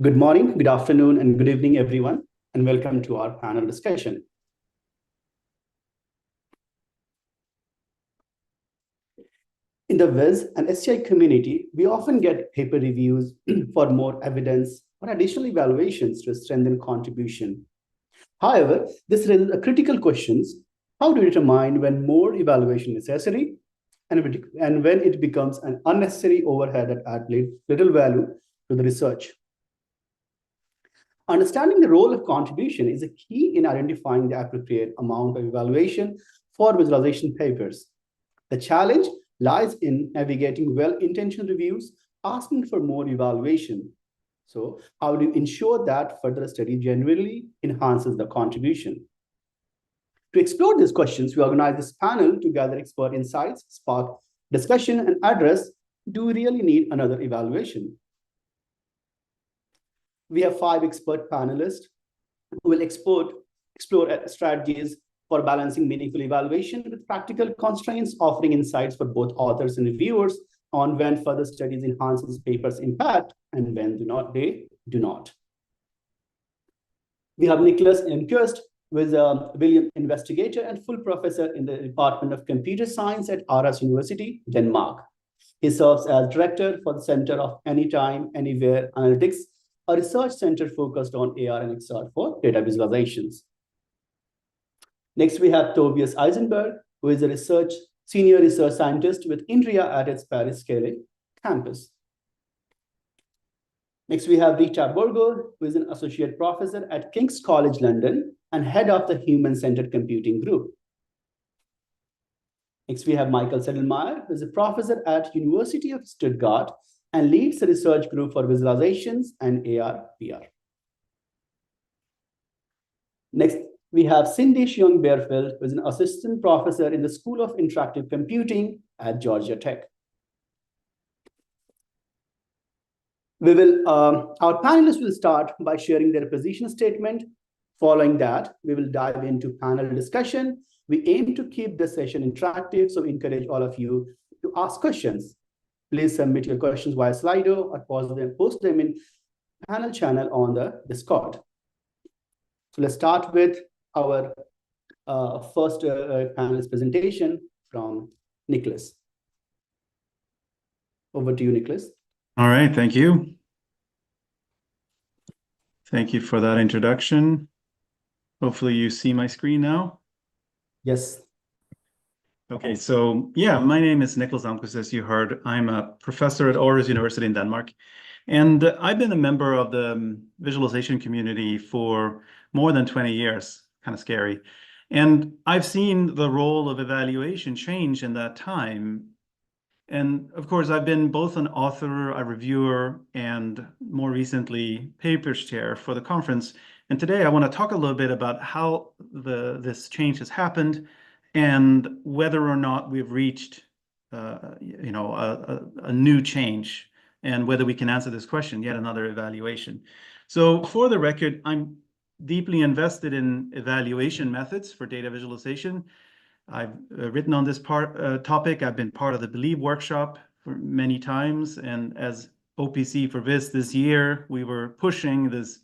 Good morning, good afternoon, and good evening, everyone, and welcome to our panel discussion. In the Viz and STI community, we often get paper reviews for more evidence or additional evaluations to strengthen contribution. However, this raises a critical questions: how to determine when more evaluation is necessary and when it becomes an unnecessary overhead that adds little value to the research. Understanding the role of contribution is a key in identifying the appropriate amount of evaluation for visualization papers. The challenge lies in navigating well-intentioned reviews asking for more evaluation. So how do you ensure that further study genuinely enhances the contribution? To explore these questions, we organized this panel to gather expert insights, spark discussion, and address, do we really need another evaluation? We have 5 expert panelists who will explore strategies for balancing meaningful evaluation with practical constraints, offering insights for both authors and reviewers on when further studies enhances paper's impact and when they do not. We have Nicholas Enquist, who is a William investigator and full professor in the Department of Computer Science at Aarhus University, Denmark. He serves as director for the Center of Anytime, Anywhere Analytics, a research center focused on AR and XR for data visualizations. Next, we have Tobias Eisenberg, who is a senior research scientist with INRIA at its Paris Scale campus. Next, we have Rita Borgo, who is an associate professor at King's College London and head of the Human-Centered Computing Group. Next, we have Michael Sedelmeier, who is a professor at University of Stuttgart and leads the research group for visualizations and AR/VR. Next, we have Cindy Young-Bearfield, who is an assistant professor in the School of Interactive Computing at Georgia Tech. Our panelists will start by sharing their position statement. Following that, we will dive into panel discussion. We aim to keep the session interactive, so we encourage all of you to ask questions. Please submit your questions via Slido or post them in panel channel on the Discord. So let's start with our first panelist presentation from Nicholas. Over to you, Nicholas. All right, thank you. Thank you for that introduction. Hopefully you see my screen now. Yes. Okay, so yeah, my name is Nicholas Almquist, as you heard. I'm a professor at Aarhus University in Denmark, and I've been a member of the visualization community for more than 20 years, kind of scary. And I've seen the role of evaluation change in that time. And of course, I've been both an author, a reviewer, and more recently, papers chair for the conference. And today I want to talk a little bit about how this change has happened and whether or not we've reached a new change, and whether we can answer this question, yet another evaluation. So for the record, I'm deeply invested in evaluation methods for data visualization. I've written on this topic. I've been part of the Believe workshop for many times, and as OPC for Viz this year, we were pushing this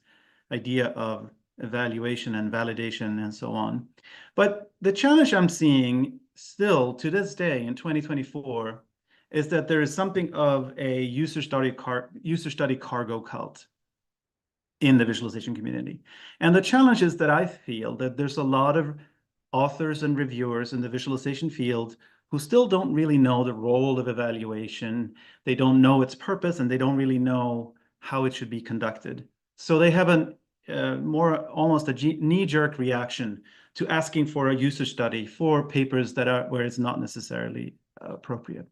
idea of evaluation and validation and so on. But the challenge I'm seeing still to this day in 2024 is that there is something of a user study cargo cult in the visualization community. And the challenge is that I feel that there's a lot of authors and reviewers in the visualization field who still don't really know the role of evaluation. They don't know its purpose, and they don't really know how it should be conducted. So they have almost a knee-jerk reaction to asking for a user study for papers where it's not necessarily appropriate.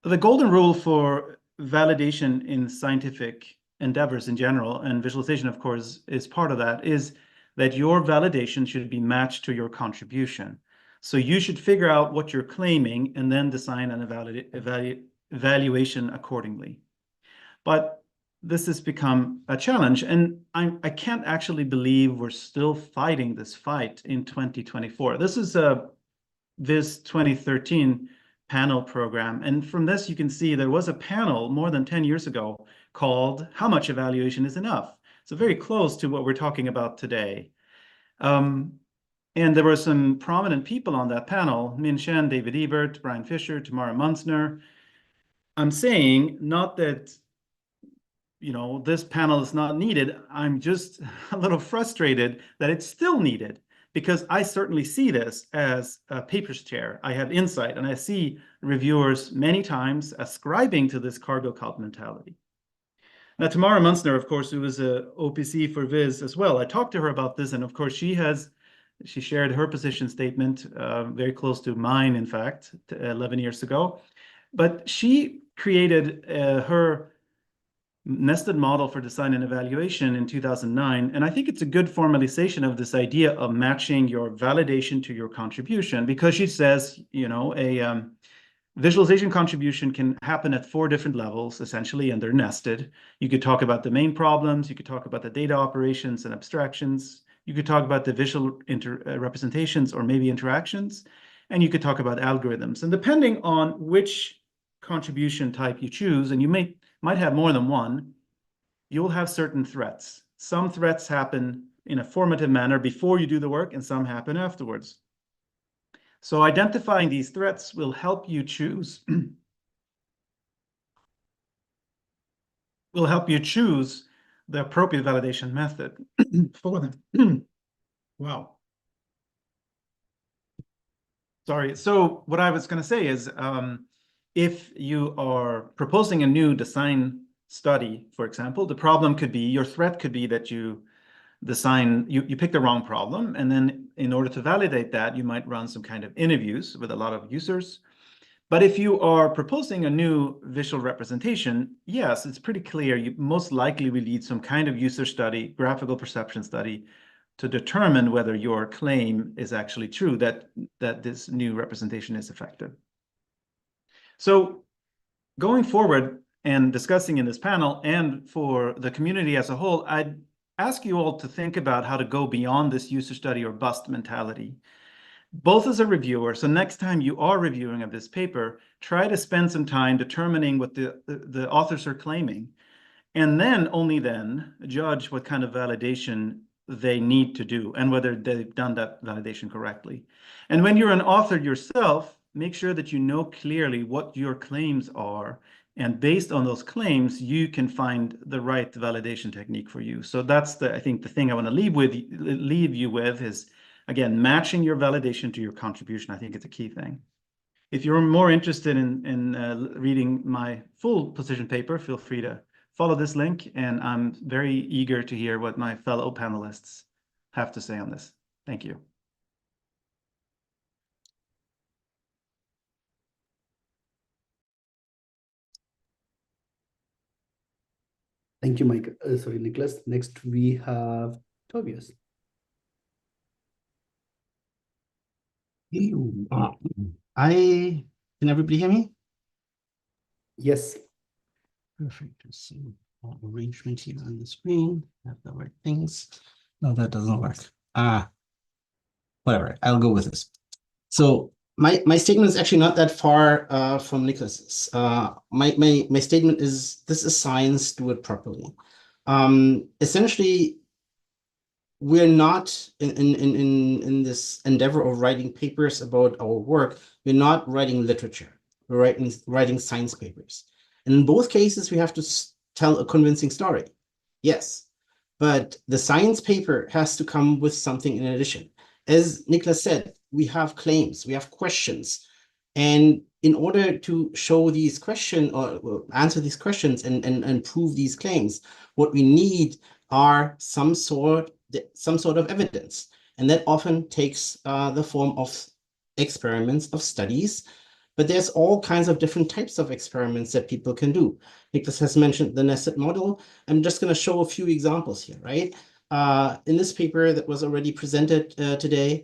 The golden rule for validation in scientific endeavors in general, and visualization, of course, is part of that, is that your validation should be matched to your contribution. So you should figure out what you're claiming and then design an evaluation accordingly. But this has become a challenge, and I can't actually believe we're still fighting this fight in 2024. This is a Viz 2013 panel program. And from this, you can see there was a panel more than 10 years ago called How Much Evaluation is Enough? So very close to what we're talking about today. And there were some prominent people on that panel: Min Shen, David Ebert, Brian Fisher, Tamara Munzner. I'm saying not that, you know, this panel is not needed. I'm just a little frustrated that it's still needed, because I certainly see this as a papers chair. I have insight, and I see reviewers many times ascribing to this cargo cult mentality. Now, Tamara Munzner, of course, who was a OPC for Viz as well, I talked to her about this, and of course she shared her position statement, very close to mine, in fact, 11 years ago. But she created her nested model for design and evaluation in 2009. And I think it's a good formalization of this idea of matching your validation to your contribution, because she says, you know, a visualization contribution can happen at 4 different levels, essentially, and they're nested. You could talk about the main problems, you could talk about the data operations and abstractions, you could talk about the visual representations or maybe interactions, and you could talk about algorithms. And depending on which contribution type you choose, and you might have more than one, you'll have certain threats. Some threats happen in a formative manner before you do the work, and some happen afterwards. So identifying these threats will help you choose the appropriate validation method for them. Wow. Sorry. So what I was going to say is, if you are proposing a new design study, for example, the problem could be, your threat could be that you pick the wrong problem, and then in order to validate that, you might run some kind of interviews with a lot of users. But if you are proposing a new visual representation, yes, it's pretty clear you most likely will need some kind of user study, graphical perception study, to determine whether your claim is actually true, that this new representation is effective. So going forward and discussing in this panel, and for the community as a whole, I'd ask you all to think about how to go beyond this user study or bust mentality, both as a reviewer. So next time you are reviewing of this paper, try to spend some time determining what the authors are claiming, and then only then judge what kind of validation they need to do and whether they've done that validation correctly. And when you're an author yourself, make sure that you know clearly what your claims are, and based on those claims, you can find the right validation technique for you. So that's I think the thing I want to leave you with is, again, matching your validation to your contribution. I think it's a key thing. If you're more interested in reading my full position paper, feel free to follow this link, and I'm very eager to hear what my fellow panelists have to say on this. Thank you. Thank you, Mike. Sorry, Nicholas. Next, we have Tobias. Can everybody hear me? Yes. Perfect. Let's see arrangement here on the screen. Have the right things. No, that doesn't work. Whatever. I'll go with this. So my statement is actually not that far from Nicholas's. My statement is, this is science, do it properly. Essentially, we're not in this endeavor of writing papers about our work. We're not writing literature. We're writing science papers. And in both cases, we have to tell a convincing story. Yes, but the science paper has to come with something in addition. As Nicholas said, we have claims, we have questions. And in order to show these questions or answer these questions and prove these claims, what we need are some sort of evidence. And that often takes the form of experiments, of studies. But there's all kinds of different types of experiments that people can do. Nicholas has mentioned the nested model. I'm just going to show a few examples here, right? In this paper that was already presented today,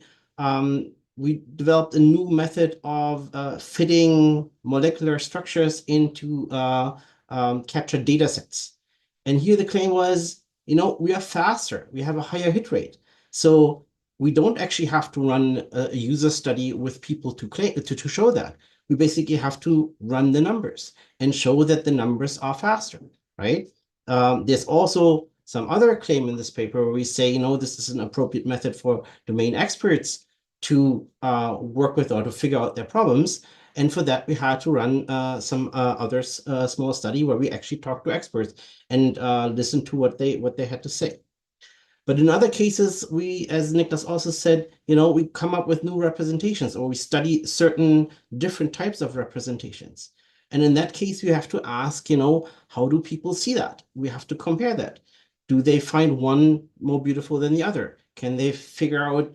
we developed a new method of fitting molecular structures into captured data sets. And here the claim was, you know, we are faster, we have a higher hit rate. So we don't actually have to run a user study with people to show that. we basically have to run the numbers and show that the numbers are faster, right? There's also some other claim in this paper where we say, you know, this is an appropriate method for domain experts to work with or to figure out their problems. And for that, we had to run some other small study where we actually talked to experts and listen to what they had to say. But in other cases, we, as Nicholas also said, you know, we come up with new representations, or we study certain different types of representations. And in that case, we have to ask, you know, how do people see that? We have to compare that. Do they find one more beautiful than the other? Can they figure out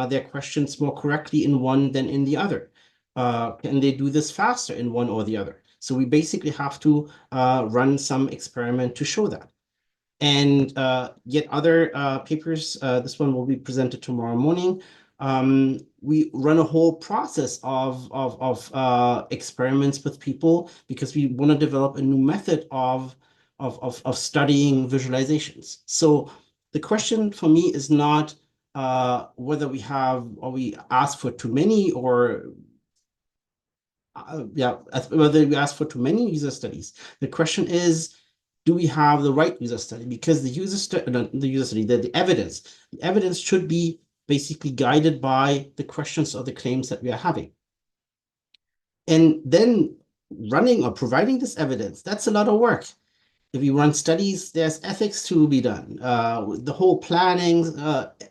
their questions more correctly in one than in the other? Can they do this faster in one or the other? So we basically have to run some experiment to show that. And yet other papers, this one will be presented tomorrow morning. We run a whole process of experiments with people because we want to develop a new method of studying visualizations. So the question for me is not whether we have or we ask for too many or whether we ask for too many user studies. The question is, do we have the right user study? Because the evidence should be basically guided by the questions or the claims that we are having. And then running or providing this evidence, that's a lot of work. If you run studies, there's ethics to be done. The whole planning,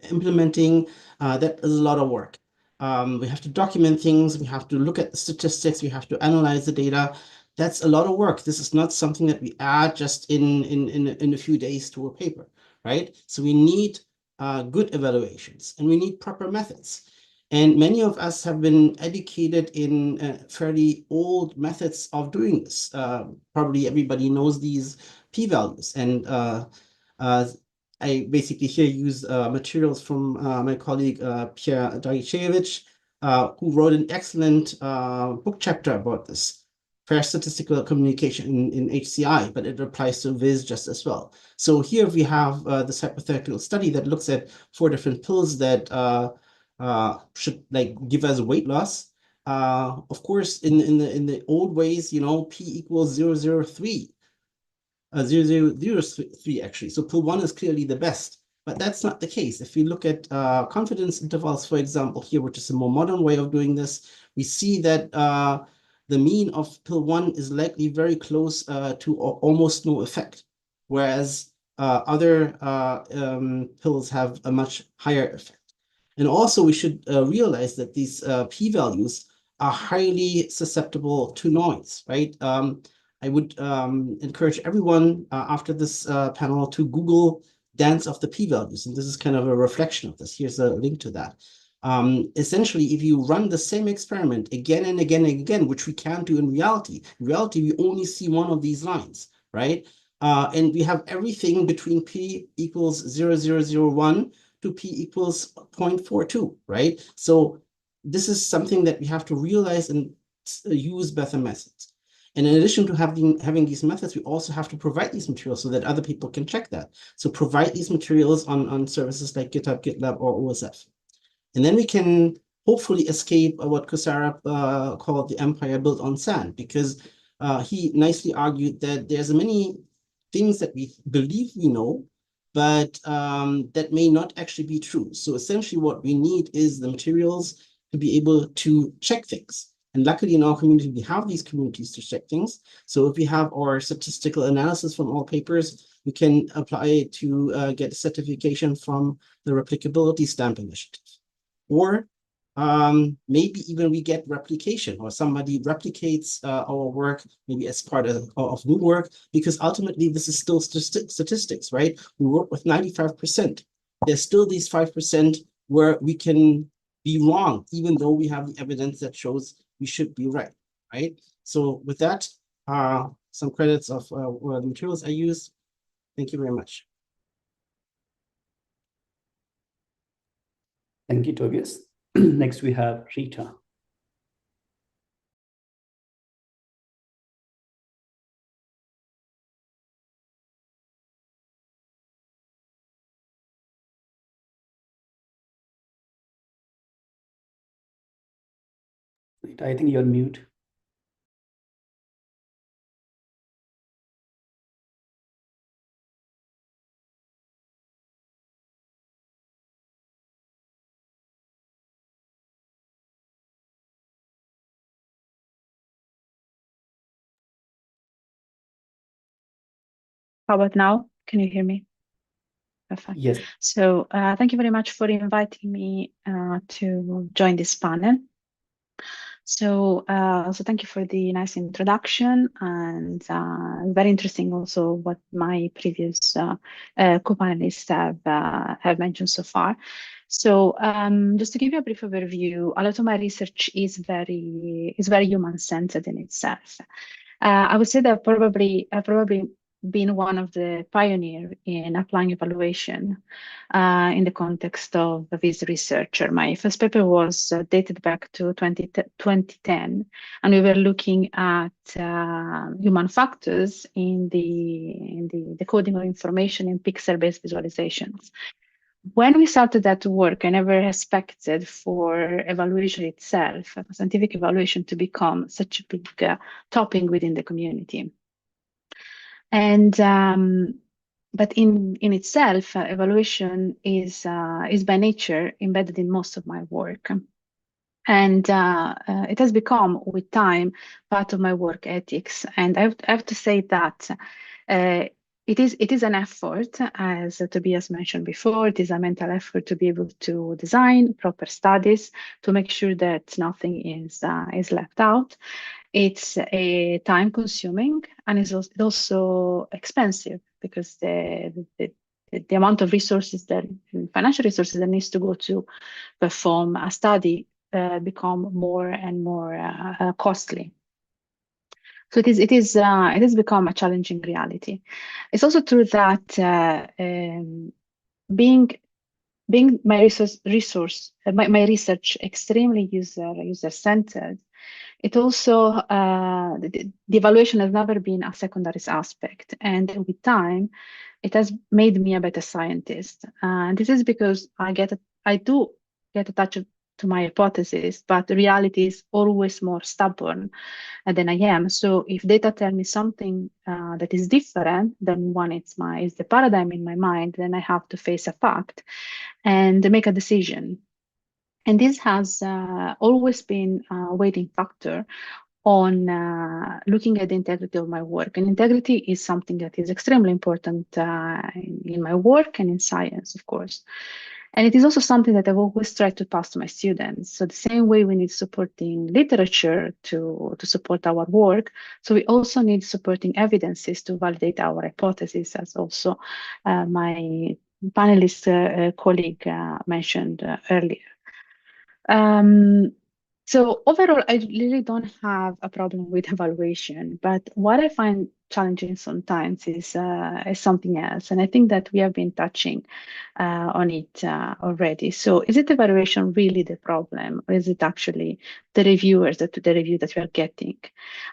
implementing, that is a lot of work. We have to document things. We have to look at the statistics. We have to analyze the data. That's a lot of work. This is not something that we add just in a few days to a paper, right? So we need good evaluations and we need proper methods. And many of us have been educated in fairly old methods of doing this. Probably everybody knows these p-values. And I basically here use materials from my colleague Pierre Dragicevic, who wrote an excellent book chapter about this, fair statistical communication in HCI, but it applies to Viz just as well. So here we have this hypothetical study that looks at 4 different pills that should like give us weight loss. Of course, in the old ways, you know, p equals 0.003. 0.003 actually. So pill 1 is clearly the best, but that's not the case. If we look at confidence intervals, for example, here, which is a more modern way of doing this, we see that the mean of pill 1 is likely very close to almost no effect, whereas other pills have a much higher effect. And also we should realize that these p-values are highly susceptible to noise, right? I would encourage everyone after this panel to Google dance of the p-values. And this is kind of a reflection of this. Here's a link to that. Essentially, if you run the same experiment again and again and again, which we can't do in reality, we only see one of these lines, right? And we have everything between p equals 0.001 to p equals 0.42, right? So this is something that we have to realize and use better methods. And in addition to having these methods, we also have to provide these materials so that other people can check that. So provide these materials on services like GitHub, GitLab, or OSF. And then we can hopefully escape what Kusara called the empire built on sand, because he nicely argued that there's many things that we believe we know, but that may not actually be true. So essentially what we need is the materials to be able to check things. And luckily in our community, we have these communities to check things. So if we have our statistical analysis from all papers, we can apply it to get a certification from the Replicability Stamp Initiative. Or maybe even we get replication, or somebody replicates our work, maybe as part of new work, because ultimately this is still statistics, right? We work with 95%. There's still these 5% where we can be wrong, even though we have the evidence that shows we should be right, right? So with that, some credits of the materials I used. Thank you very much. Thank you, Tobias. Next, we have Rita. Rita, I think you're mute. How about now? Can you hear me? Perfect. Yes. So thank you very much for inviting me to join this panel. So thank you for the nice introduction, and very interesting also what my previous co-panelists have mentioned so far. So just to give you a brief overview, a lot of my research is very human-centered in itself. I would say that I've probably been one of the pioneers in applying evaluation in the context of this researcher. My first paper was dated back to 2010, and we were looking at human factors in the decoding of information in pixel-based visualizations. When we started that work, I never expected for evaluation itself, scientific evaluation, to become such a big topic within the community. And but in itself, evaluation is by nature embedded in most of my work. And it has become, with time, part of my work ethics. And I have to say that it is an effort, as Tobias mentioned before. It is a mental effort to be able to design proper studies, to make sure that nothing is left out. It's a time consuming, and it's also expensive, because the amount of resources, that financial resources, that needs to go to perform a study become more and more costly. So it has become a challenging reality. It's also true that being my research extremely user centered, it also the evaluation has never been a secondary aspect, and with time, it has made me a better scientist. And this is because I do get attached to my hypothesis, but reality is always more stubborn than I am. So if data tell me something that is different than one is the paradigm in my mind, then I have to face a fact and make a decision. And this has always been a weighting factor on looking at the integrity of my work. And integrity is something that is extremely important in my work and in science, of course. And it is also something that I've always tried to pass to my students. So the same way we need supporting literature to support our work, so we also need supporting evidences to validate our hypothesis, as also my panelist colleague mentioned earlier. So overall, I really don't have a problem with evaluation, but what I find challenging sometimes is something else. And I think that we have been touching on it already. So is it evaluation really the problem, or is it actually the review that we are getting?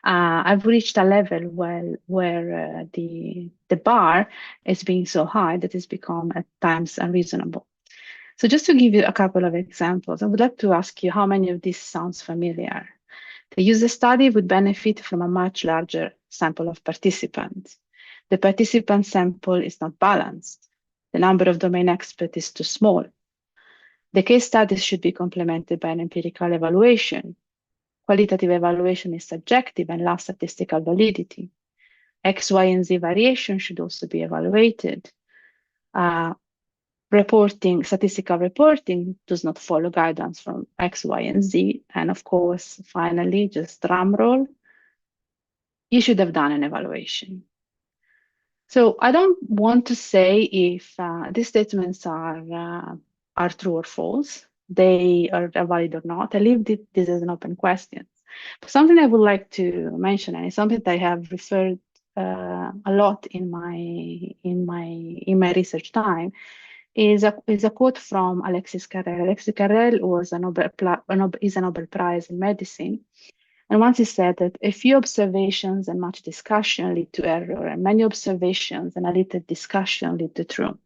I've reached a level where the bar is being so high that it's become at times unreasonable. So just to give you a couple of examples, I would like to ask you how many of this sounds familiar. The user study would benefit from a much larger sample of participants. The participant sample is not balanced. The number of domain experts is too small. The case studies should be complemented by an empirical evaluation. Qualitative evaluation is subjective and lacks statistical validity. X, Y, and Z variation should also be evaluated. Statistical reporting does not follow guidance from X, Y, and Z. And of course, finally, just drum roll, you should have done an evaluation. So I don't want to say if these statements are true or false, they are valid or not. I leave this as an open question. But something I would like to mention, and it's something that I have referred a lot in my research time, is a quote from Alexis Carrel. Alexis Carrel was is a Nobel Prize in medicine. And once he said that a few observations and much discussion lead to error, and many observations and a little discussion lead to truth.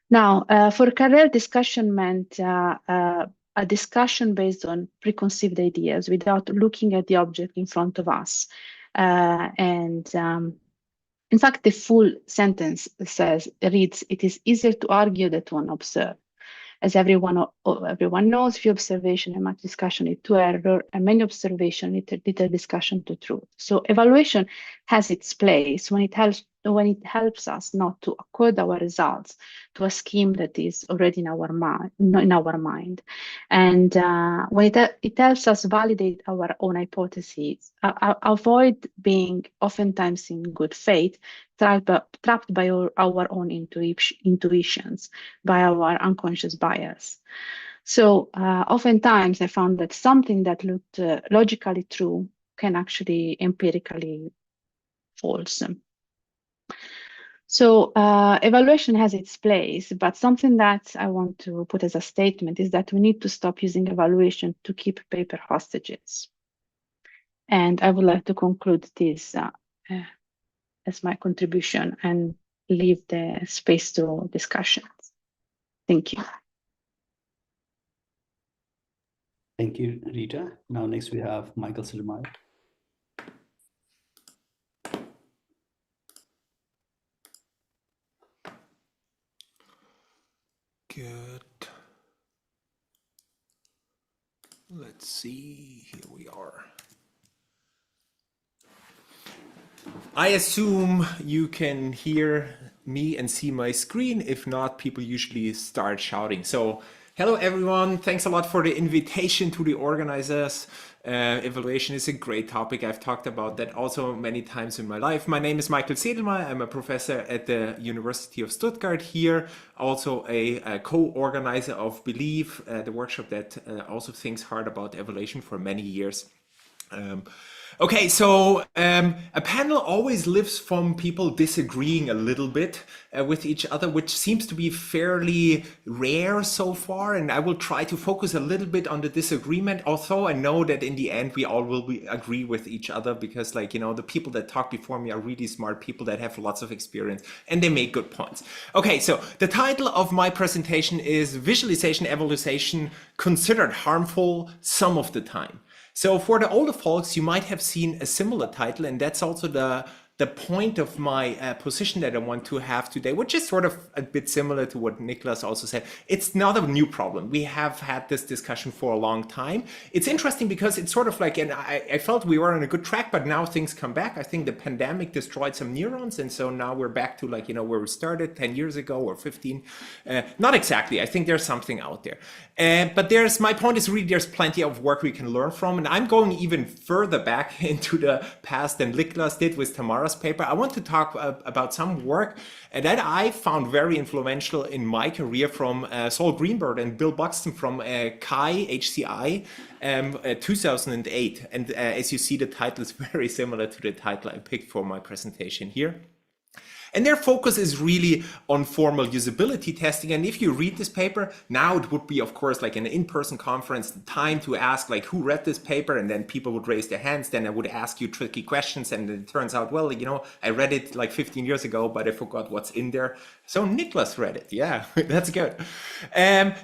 Now, for Carrel, discussion meant a discussion based on preconceived ideas without looking at the object in front of us. In fact, the full sentence reads, "It is easier to argue than to observe. As everyone knows, few observation and much discussion lead to error, and many observation little discussion to truth." So evaluation has its place when it helps when it helps us not to accord our results to a scheme that is already in our mind, and when it helps us validate our own hypotheses, avoid being oftentimes in good faith trapped by our own intuitions, by our unconscious bias. So oftentimes I found that something that looked logically true can actually empirically false. So evaluation has its place, but something that I want to put as a statement is that we need to stop using evaluation to keep paper hostages. And I would like to conclude this as my contribution and leave the space to discussions. Thank you. Thank you, Rita. Now next we have Michael Silvermeyer. Good. Let's see, here we are. I assume you can hear me and see my screen. If not, people usually start shouting. So hello everyone, thanks a lot for the invitation to the organizers. Evaluation is a great topic. I've talked about that also many times in my life. My name is Michael Sedelmeier. I'm a professor at the University of Stuttgart here, also a co-organizer of Believe, the workshop that also thinks hard about evaluation for many years. Okay, so a panel always lives from people disagreeing a little bit with each other, which seems to be fairly rare so far. And I will try to focus a little bit on the disagreement, although I know that in the end we all will agree with each other because, like, you know, the people that talk before me are really smart people that have lots of experience and they make good points. Okay, so the title of my presentation is Visualization Evaluation Considered Harmful Some of the Time. So for the older folks, you might have seen a similar title, and that's also the point of my position that I want to have today, which is sort of a bit similar to what Niklas also said. It's not a new problem. We have had this discussion for a long time. It's interesting because it's sort of like, and I felt we were on a good track, but now things come back. I think the pandemic destroyed some neurons, and so now we're back to, like, you know, where we started 10 years ago or 15. Not exactly. I think there's something out there. But my point is really there's plenty of work we can learn from, and I'm going even further back into the past than Niklas did with Tamara's paper. I want to talk about some work that I found very influential in my career from Saul Greenberg and Bill Buxton from CHI, HCI, 2008. And as you see, the title is very similar to the title I picked for my presentation here. And their focus is really on formal usability testing. And if you read this paper, now it would be, of course, like an in-person conference, the time to ask, like, who read this paper? And then people would raise their hands. Then I would ask you tricky questions. And it turns out, well, you know, I read it like 15 years ago, but I forgot what's in there. So Niklas read it. Yeah, that's good.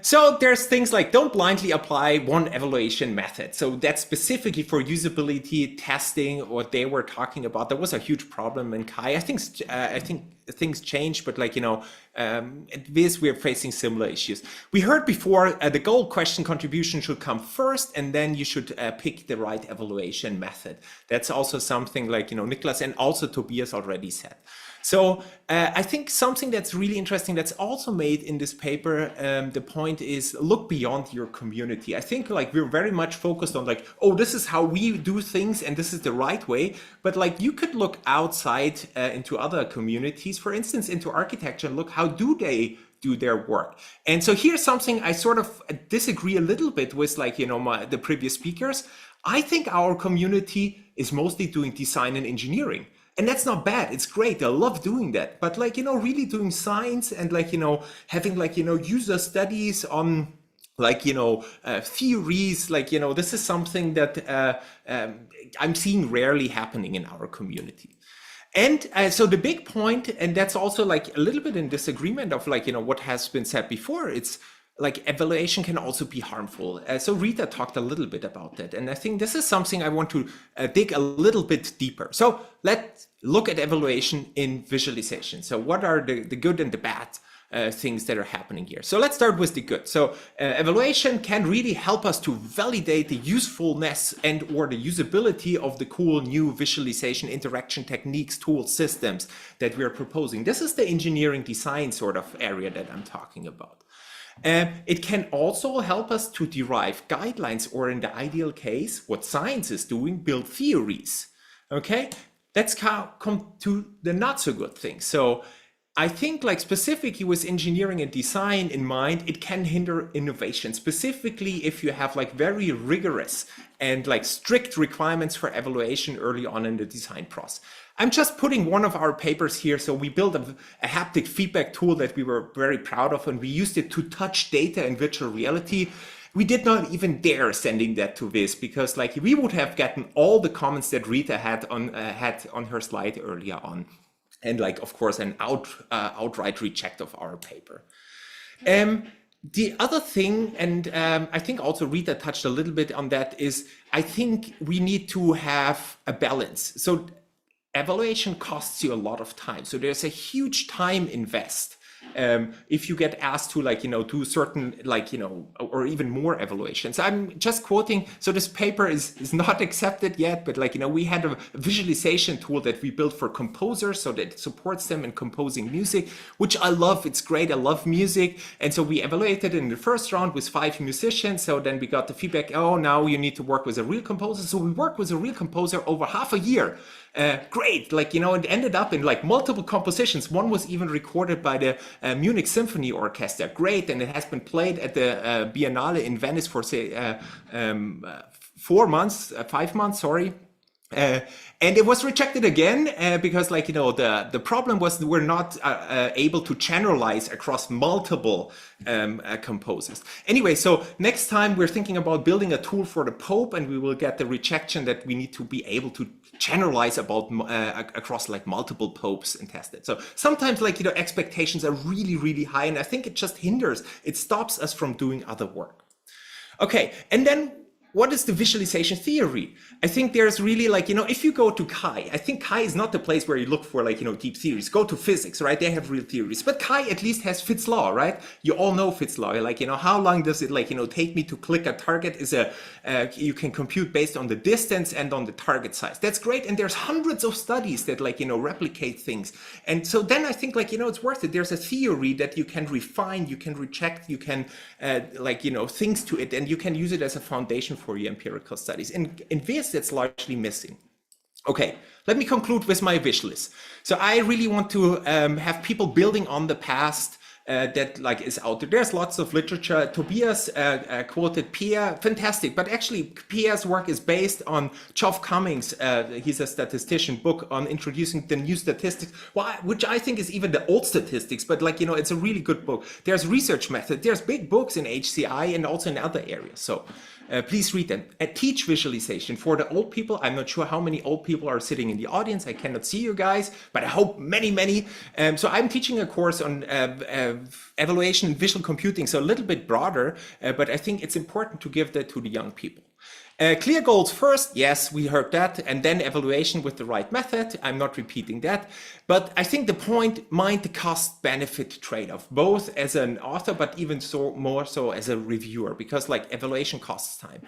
So there's things like don't blindly apply one evaluation method. So that's specifically for usability testing, what they were talking about. There was a huge problem in CHI. I think things changed, but, like, you know, at this we're facing similar issues. We heard before the goal question contribution should come first, and then you should pick the right evaluation method. That's also something, like, you know, Niklas and also Tobias already said. So I think something that's really interesting that's also made in this paper, the point is look beyond your community. I think, like, we're very much focused on, like, oh, this is how we do things and this is the right way. But, like, you could look outside into other communities, for instance, into architecture, and look, how do they do their work? And so here's something I sort of disagree a little bit with, like, you know, the previous speakers. I think our community is mostly doing design and engineering. And that's not bad. It's great. I love doing that. But, like, you know, really doing science and, like, you know, having, like, you know, user studies on, like, you know, theories, like, you know, this is something that I'm seeing rarely happening in our community. And so the big point, and that's also, like, a little bit in disagreement of, like, you know, what has been said before, it's like evaluation can also be harmful. So Rita talked a little bit about that. And I think this is something I want to dig a little bit deeper. So let's look at evaluation in visualization. So what are the good and the bad things that are happening here. So let's start with the good. So evaluation can really help us to validate the usefulness and or the usability of the cool new visualization interaction techniques, tools, systems that we are proposing. This is the engineering design sort of area that I'm talking about. It can also help us to derive guidelines, or in the ideal case, what science is doing, build theories. Okay, let's come to the not so good thing. So I think, like, specifically with engineering and design in mind, it can hinder innovation, specifically if you have like very rigorous and like strict requirements for evaluation early on in the design process. I'm just putting one of our papers here. So we built a haptic feedback tool that we were very proud of, and we used it to touch data in virtual reality. We did not even dare sending that to Viz, because like we would have gotten all the comments that Rita had on her slide earlier on. And like, of course, an outright reject of our paper. The other thing, and I think also Rita touched a little bit on that, is I think we need to have a balance. So evaluation costs you a lot of time. So there's a huge time invest. If you get asked to, like, do certain, like, or even more evaluations. I'm just quoting, so this paper is not accepted yet, but like, we had a visualization tool that we built for composers so that it supports them in composing music, which I love. It's great. I love music. And so we evaluated in the first round with 5 musicians. So then we got the feedback, oh, now you need to work with a real composer. So we worked with a real composer over half a year. Great, like, it ended up in like multiple compositions. One was even recorded by the Munich Symphony Orchestra. Great, and it has been played at the Biennale in Venice for, say, 5 months, sorry. And it was rejected again because, like, the problem was we're not able to generalize across multiple composers. Anyway, so next time we're thinking about building a tool for the Pope, and we will get the rejection that we need to be able to generalize about across like multiple popes and test it. So sometimes, like, expectations are really, really high, and I think it just hinders, it stops us from doing other work. Okay, and then what is the visualization theory? I think there's really, like, if you go to Chi, I think Chi is not the place where you look for, like, deep theories. Go to physics, right? They have real theories. But Chi at least has Fitz's law, right? You all know Fitz's law. Like, how long does it, like, take me to click a target is you can compute based on the distance and on the target size. That's great. And there's hundreds of studies that, like, replicate things. And so then I think, like, it's worth it. There's a theory that you can refine, you can reject, you can, things to it, and you can use it as a foundation for your empirical studies. In Viz, that's largely missing. Okay, let me conclude with my wish list. So I really want to have people building on the past that, like, is out there. There's lots of literature. Tobias quoted Pierre, fantastic, but actually Pierre's work is based on Geoff Cummings. He's a statistician, book on introducing the new statistics, which I think is even the old statistics, but, like, it's a really good book. There's research method. There's big books in HCI and also in other areas. So please read them. Teach visualization for the old people. I'm not sure how many old people are sitting in the audience. I cannot see you guys, but I hope many. So I'm teaching a course on evaluation and visual computing, so a little bit broader, but I think it's important to give that to the young people. Clear goals first, yes, we heard that, and then evaluation with the right method. I'm not repeating that, but I think the point, mind the cost-benefit trade-off, both as an author, but even more so as a reviewer, because, like, evaluation costs time.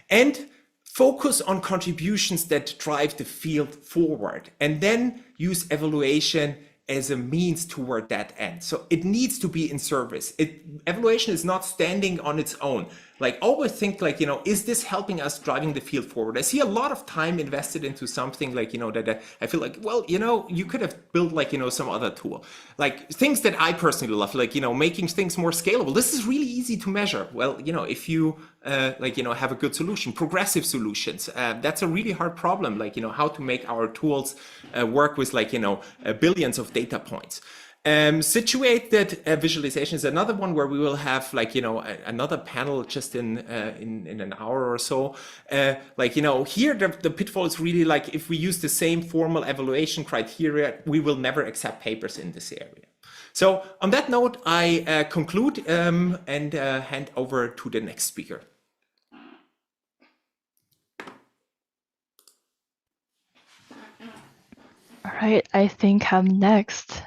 And focus on contributions that drive the field forward, and then use evaluation as a means toward that end. So it needs to be in service. Evaluation is not standing on its own. Like, always think, like, is this helping us driving the field forward? I see a lot of time invested into something, like, that I feel like, well, you could have built, like, some other tool. Like, things that I personally love, like, making things more scalable. This is really easy to measure. Well, if you, have a good solution, progressive solutions, that's a really hard problem. Like, how to make our tools work with, like, billions of data points. Situated visualization is another one where we will have, like, another panel just in an hour or so. Here the pitfall is really, like, if we use the same formal evaluation criteria, we will never accept papers in this area. So on that note, I conclude and hand over to the next speaker. All right, I think I'm next.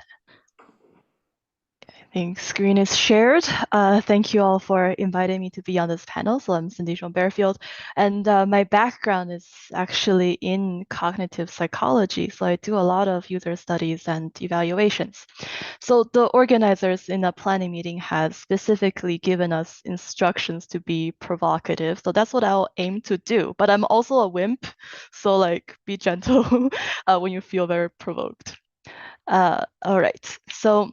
think screen is shared. Thank you all for inviting me to be on this panel. So I'm Cindy Schoen-Bearfield, and my background is actually in cognitive psychology. So I do a lot of user studies and evaluations. So the organizers in a planning meeting had specifically given us instructions to be provocative. So that's what I'll aim to do. But I'm also a wimp, so like be gentle when you feel very provoked. All right, so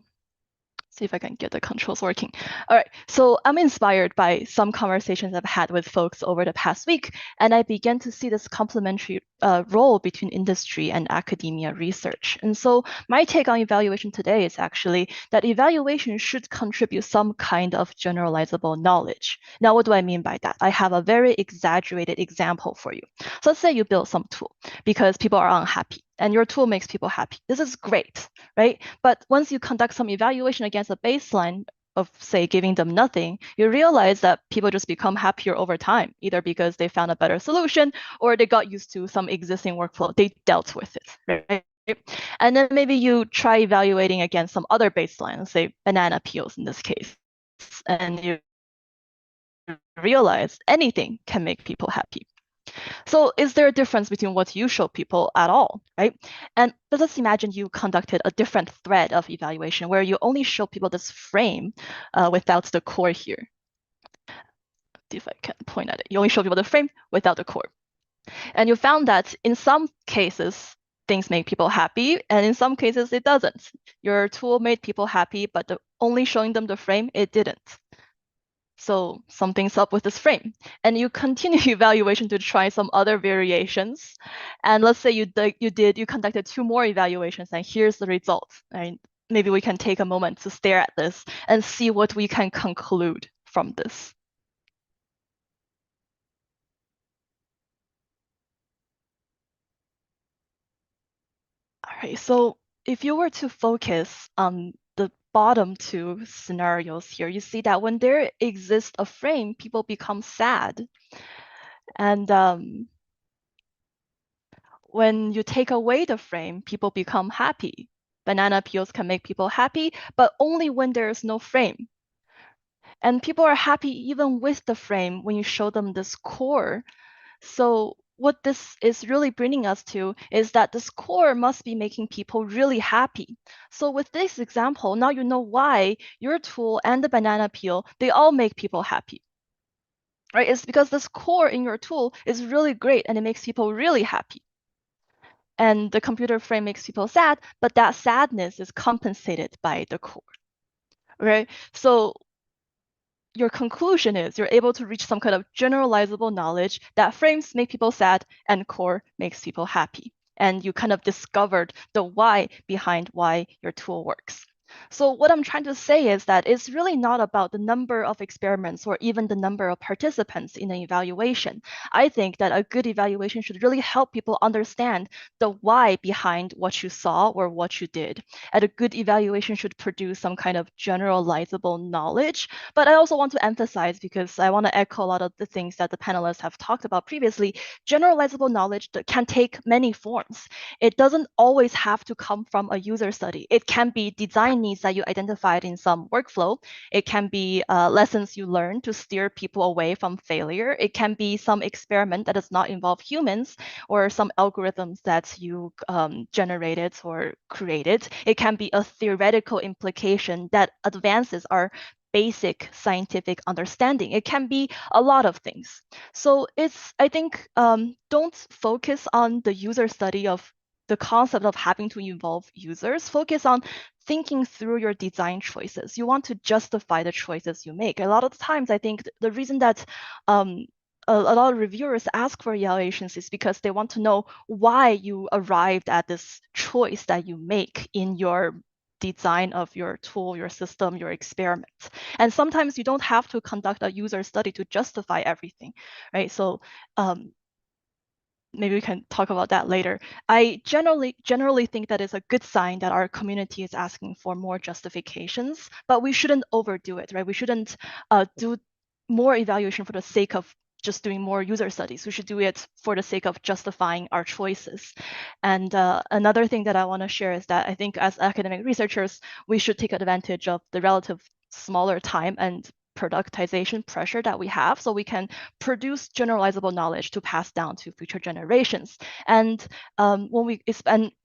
see if I can get the controls working. All right, so I'm inspired by some conversations I've had with folks over the past week, and I began to see this complementary role between industry and academia research. And so my take on evaluation today is actually that evaluation should contribute some kind of generalizable knowledge. Now, what do I mean by that? I have a very exaggerated example for you. So let's say you build some tool because people are unhappy, and your tool makes people happy. This is great, right? But once you conduct some evaluation against a baseline of, say, giving them nothing, you realize that people just become happier over time, either because they found a better solution or they got used to some existing workflow. They dealt with it, right? And then maybe you try evaluating against some other baseline, say banana peels in this case, and you realize anything can make people happy. So is there a difference between what you show people at all, right? And let's imagine you conducted a different thread of evaluation where you only show people this frame without the core here. See if I can point at it. You only show people the frame without the core. And you found that in some cases, things make people happy, and in some cases it doesn't. Your tool made people happy, but only showing them the frame, it didn't. So something's up with this frame. And you continue evaluation to try some other variations. And let's say you conducted 2 more evaluations, and here's the result. And maybe we can take a moment to stare at this and see what we can conclude from this. All right, so if you were to focus on the bottom 2 scenarios here, you see that when there exists a frame, people become sad. And when you take away the frame, people become happy. Banana peels can make people happy, but only when there's no frame. And people are happy even with the frame when you show them this core. So what this is really bringing us to is that this core must be making people really happy. So with this example, now you know why your tool and the banana peel, they all make people happy. Right? It's because this core in your tool is really great and it makes people really happy. And the computer frame makes people sad, but that sadness is compensated by the core, right? So your conclusion is you're able to reach some kind of generalizable knowledge that frames make people sad and core makes people happy. And you kind of discovered the why behind why your tool works. So what I'm trying to say is that it's really not about the number of experiments or even the number of participants in an evaluation. I think that a good evaluation should really help people understand the why behind what you saw or what you did. And a good evaluation should produce some kind of generalizable knowledge. But I also want to emphasize, because I want to echo a lot of the things that the panelists have talked about previously, generalizable knowledge that can take many forms. It doesn't always have to come from a user study. It can be design needs that you identified in some workflow. It can be lessons you learned to steer people away from failure. It can be some experiment that does not involve humans or some algorithms that you generated or created. It can be a theoretical implication that advances our basic scientific understanding. It can be a lot of things. So I think, don't focus on the user study of the concept of having to involve users. Focus on thinking through your design choices. You want to justify the choices you make. A lot of times, I think the reason that a lot of reviewers ask for evaluations is because they want to know why you arrived at this choice that you make in your design of your tool, your system, your experiment. And sometimes you don't have to conduct a user study to justify everything, right? So maybe we can talk about that later. I generally think that it's a good sign that our community is asking for more justifications, but we shouldn't overdo it, right? We shouldn't do more evaluation for the sake of just doing more user studies. We should do it for the sake of justifying our choices. And another thing that I want to share is that I think as academic researchers, we should take advantage of the relative smaller time and productization pressure that we have, so we can produce generalizable knowledge to pass down to future generations. And when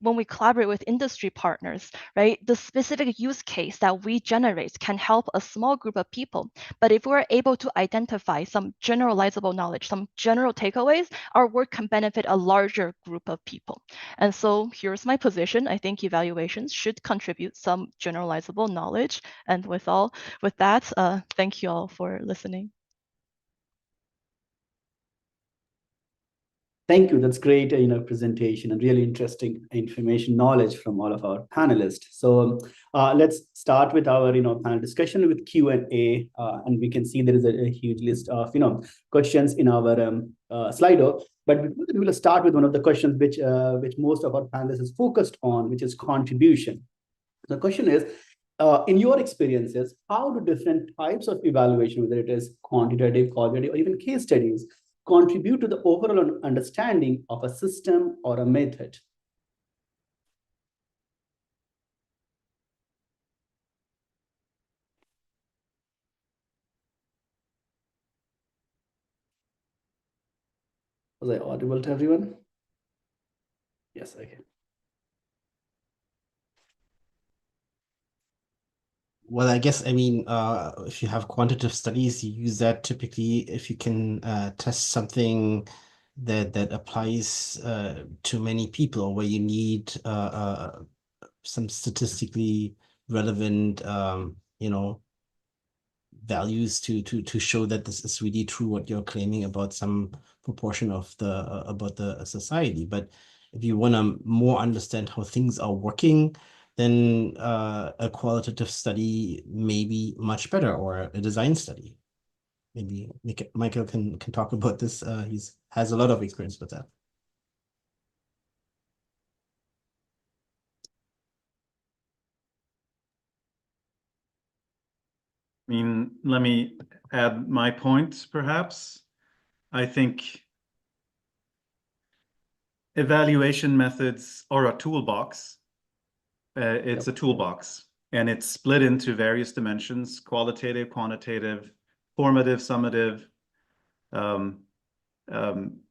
we collaborate with industry partners, right, the specific use case that we generate can help a small group of people. But if we're able to identify some generalizable knowledge, some general takeaways, our work can benefit a larger group of people. And so here's my position. I think evaluations should contribute some generalizable knowledge. And with that, thank you all for listening. Thank you. That's great, presentation and really interesting information, knowledge from all of our panelists. So let's start with our, panel discussion with Q&A, and we can see there is a huge list of, questions in our Slido. But before that, we'll start with one of the questions which most of our panelists is focused on, which is contribution. The question is, in your experiences, how do different types of evaluation, whether it is quantitative, qualitative, or even case studies, contribute to the overall understanding of a system or a method? Was I audible to everyone? Yes, okay. Well, I guess, if you have quantitative studies, you use that typically if you can test something that applies to many people, where you need some statistically relevant, values to show that this is really true what you're claiming about some proportion of the society. But if you want to more understand how things are working, then a qualitative study may be much better, or a design study. Maybe Michael can talk about this. He has a lot of experience with that. Let me add my point, perhaps. I think evaluation methods are a toolbox. It's a toolbox, and it's split into various dimensions: qualitative, quantitative, formative, summative.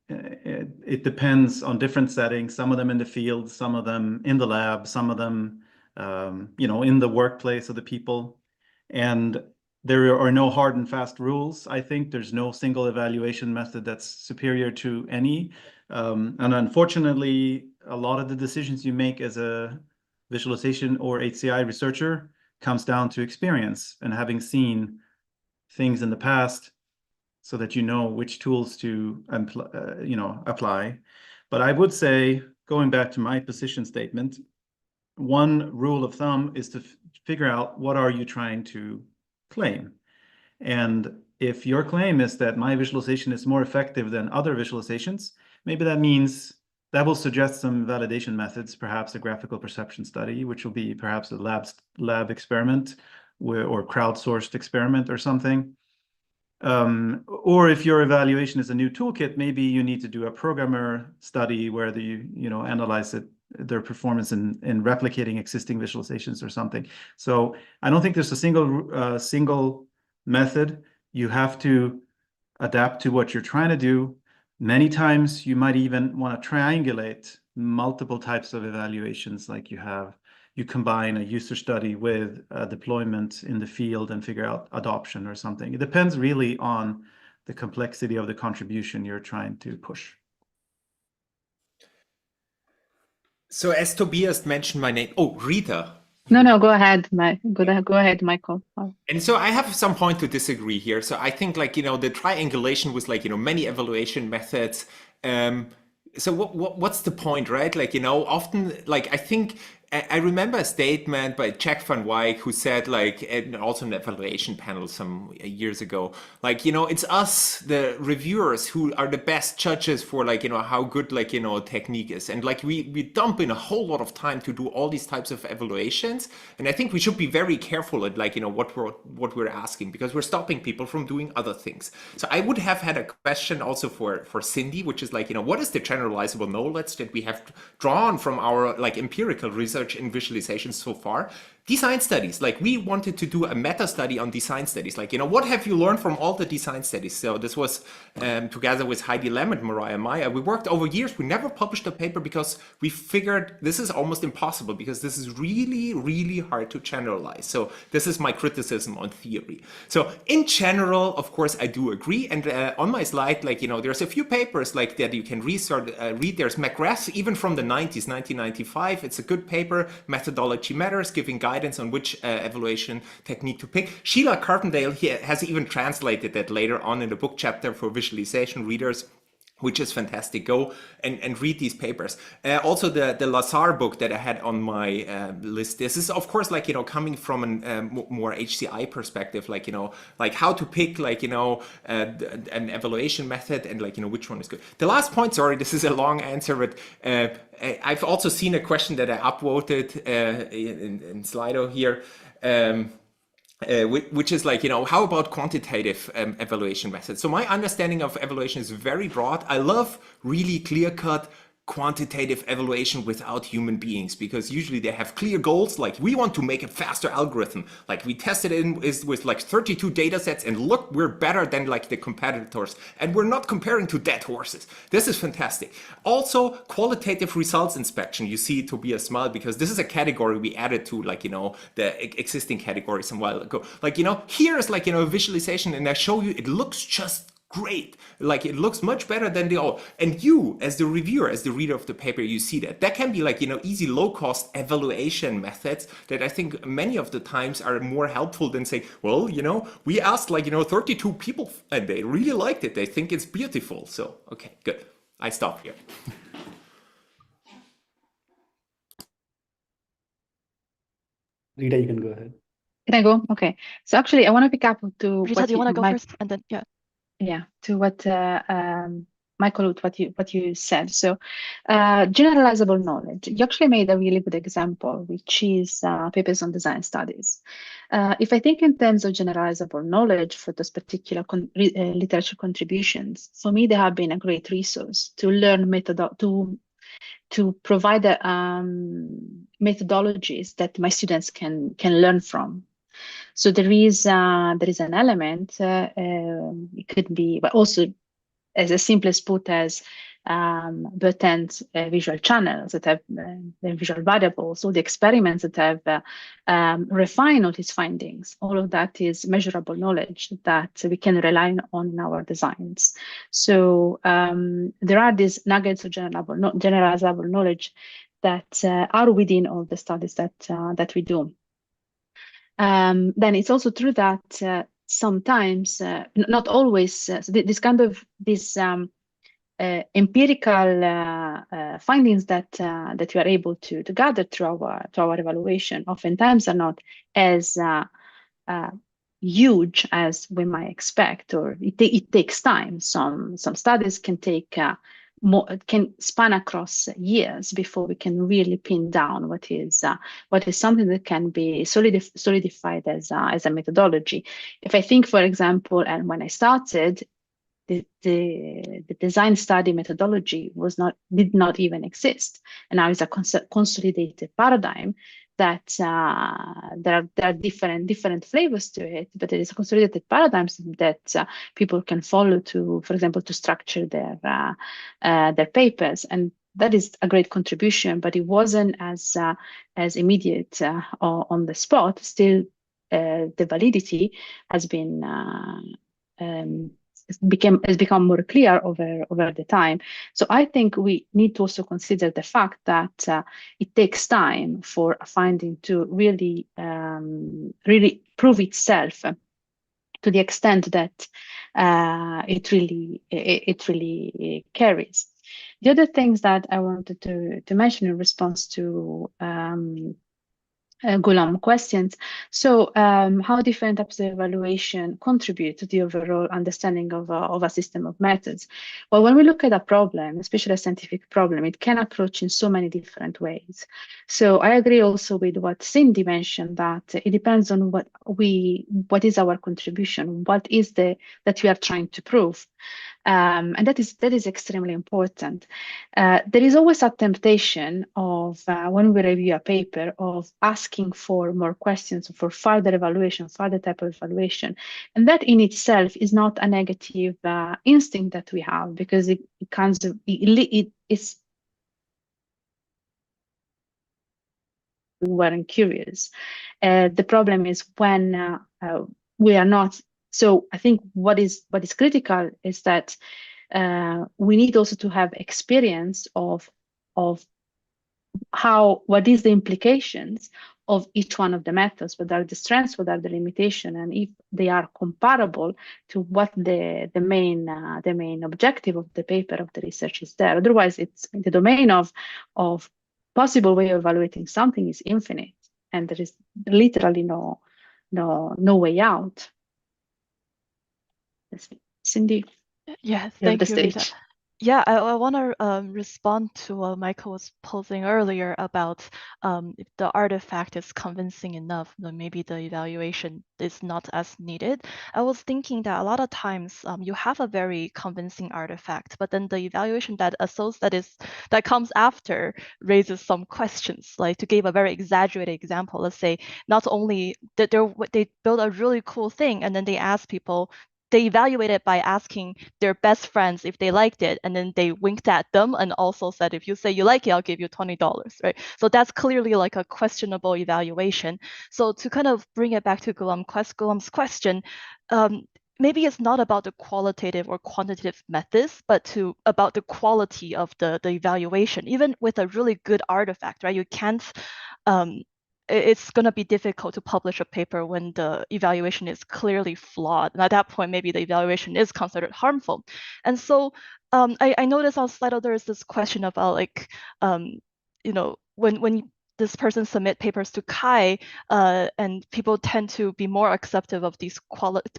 It depends on different settings, some of them in the field, some of them in the lab, some of them in the workplace of the people. And there are no hard and fast rules. I think there's no single evaluation method that's superior to any. And unfortunately, a lot of the decisions you make as a visualization or HCI researcher comes down to experience and having seen things in the past, so that you know which tools to apply. But I would say, going back to my position statement, one rule of thumb is to figure out what are you trying to claim. And if your claim is that my visualization is more effective than other visualizations, maybe that means that will suggest some validation methods, perhaps a graphical perception study, which will be perhaps a lab experiment or crowdsourced experiment or something. Or if your evaluation is a new toolkit, maybe you need to do a programmer study where you analyze their performance in replicating existing visualizations or something. So I don't think there's a single method. You have to adapt to what you're trying to do. Many times you might even want to triangulate multiple types of evaluations, like you combine a user study with a deployment in the field and figure out adoption or something. It depends really on the complexity of the contribution you're trying to push. So as Tobias mentioned my name, Rita. No, go ahead, go ahead, Michael. And so I have some point to disagree here. So I think the triangulation with many evaluation methods. So what's the point, right? Often I think I remember a statement by Jack Van Wyk who said, like, and also an evaluation panel some years ago, like, it's us, the reviewers, who are the best judges for, like, how good, like, technique is. And like we dump in a whole lot of time to do all these types of evaluations. And I think we should be very careful at, like, what we're asking, because we're stopping people from doing other things. So I would have had a question also for Cindy, which is like, what is the generalizable knowledge that we have drawn from our, like, empirical research in visualization so far? Design studies, like we wanted to do a meta study on design studies, like, what have you learned from all the design studies? So this was together with Heidi Lam and Mariah Maya. We worked over years. We never published a paper because we figured this is almost impossible, because this is really, really hard to generalize. So this is my criticism on theory. So in general, of course, I do agree. And on my slide, like, there's a few papers like that you can read. There's McGrath, even from the 90s, 1995. It's a good paper. Methodology Matters, giving guidance on which evaluation technique to pick. Sheila Carpendale has even translated that later on in the book chapter for visualization readers, which is fantastic. Go and read these papers. Also the Lazar book that I had on my list. This is, of course, like, coming from a more HCI perspective, like, like how to pick, like, an evaluation method, and, like, which one is good. The last point, sorry, this is a long answer, but I've also seen a question that I upvoted in Slido here. Which is like, how about quantitative evaluation methods? So my understanding of evaluation is very broad. I love really clear-cut quantitative evaluation without human beings, because usually they have clear goals, like we want to make a faster algorithm, like we tested it with like 32 data sets, and look, we're better than like the competitors, and we're not comparing to dead horses. This is fantastic. Also, qualitative results inspection. You see Tobias smile, because this is a category we added to, like, the existing categories a while ago. Like, here is like, a visualization, and I show you it looks just great. Like, it looks much better than the old. And you, as the reviewer, as the reader of the paper, you see that. That can be like, easy, low-cost evaluation methods that I think many of the times are more helpful than saying, well, we asked like, 32 people and they really liked it. They think it's beautiful. So, okay, good. I stop here. Rita, you can go ahead. Can I go? Okay. So actually, I want to pick up to Rita, do you want to go first? And then, to what Michael, what you said. So generalizable knowledge. You actually made a really good example, which is papers on design studies. If I think in terms of generalizable knowledge for those particular literature contributions, for me, they have been a great resource to learn to provide methodologies that my students can learn from. So there is an element. It could be, but also as simple as put as Bertrand's visual channels that have the visual variables, all the experiments that have refined all his findings. All of that is measurable knowledge that we can rely on in our designs. So there are these nuggets of generalizable knowledge that are within all the studies that we do. Then it's also true that sometimes, not always, so this kind of empirical findings that we are able to gather through our evaluation oftentimes are not as huge as we might expect, or it takes time. Some studies can take can span across years before we can really pin down what is something that can be solidified as a methodology. If I think, for example, and when I started, the design study methodology did not even exist, and now it's a consolidated paradigm that there are different flavors to it, but it is a consolidated paradigms that people can follow to, for example, to structure their papers, and that is a great contribution. But it wasn't as immediate on the spot. Still, the validity has been has become more clear over the time. So I think we need to also consider the fact that it takes time for a finding to really prove itself to the extent that it really carries. The other things that I wanted to mention in response to Ghulam questions. So how different types of evaluation contribute to the overall understanding of a system of methods? Well, when we look at a problem, especially a scientific problem, it can approach in so many different ways. So I agree also with what Cindy mentioned, that it depends on what is our contribution, what is that we are trying to prove. And that is extremely important. There is always a temptation of when we review a paper of asking for more questions, for further evaluation, further type of evaluation, and that in itself is not a negative instinct that we have, because it's we weren't curious. The problem is when we are not. So I think what is critical is that we need also to have experience of what is the implications of each one of the methods, what are the strengths, what are the limitations, and if they are comparable to what the main objective of the paper, of the research is there. Otherwise, it's the domain of possible way of evaluating something is infinite, and there is literally no way out. Cindy, Yes, you have thank the you, Rita. stage. Yeah, I want to respond to what Michael was posing earlier about if the artifact is convincing enough, then maybe the evaluation is not as needed. I was thinking that a lot of times you have a very convincing artifact, but then the evaluation that comes after raises some questions. Like, to give a very exaggerated example, let's say not only that they build a really cool thing and then they ask people. They evaluate it by asking their best friends if they liked it, and then they winked at them and also said, if you say you like it, I'll give you $20, right? So that's clearly like a questionable evaluation. So to kind of bring it back to Ghulam's question, maybe it's not about the qualitative or quantitative methods, but about the quality of the evaluation. Even with a really good artifact, right? You can't it's going to be difficult to publish a paper when the evaluation is clearly flawed. And at that point, maybe the evaluation is considered harmful. And so I noticed on Slido, there is this question about like, when this person submit papers to CHI, and people tend to be more accepting of these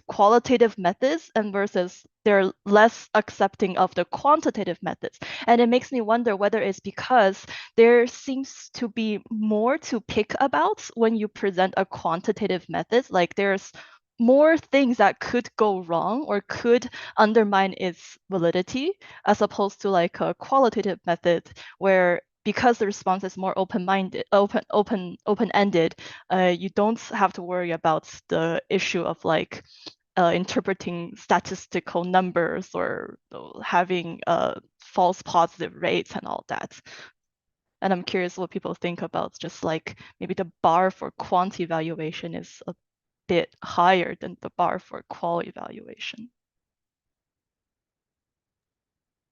qualitative methods and versus they're less accepting of the quantitative methods. And it makes me wonder whether it's because there seems to be more to pick about when you present a quantitative method. Like there's more things that could go wrong or could undermine its validity, as opposed to like a qualitative method where because the response is more open-ended, you don't have to worry about the issue of like interpreting statistical numbers or having false positive rates and all that. And I'm curious what people think about just like maybe the bar for quant evaluation is a bit higher than the bar for qual evaluation.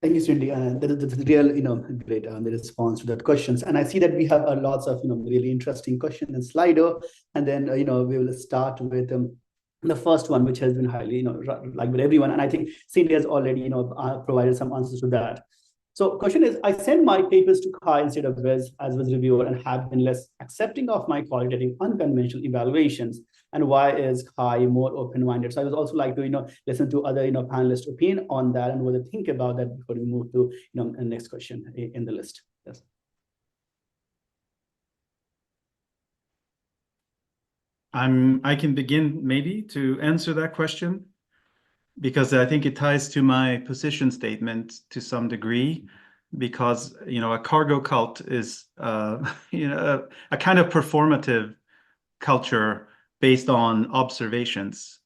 Thank you, Cindy. That's real, great the response to that questions. And I see that we have lots of, really interesting questions in Slido. And then, we will start with the first one, which has been highly, like with everyone. And I think Cindy has already, provided some answers to that. So question is, I send my papers to CHI instead of Viz as Viz reviewer and have been less accepting of my qualitative unconventional evaluations. And why is CHI more open-minded? So I would also like to, listen to other, panelists' opinion on that and what they think about that before we move to, the next question in the list. Yes. I can begin maybe to answer that question, because I think it ties to my position statement to some degree, because a cargo cult is a kind of performative culture based on observations,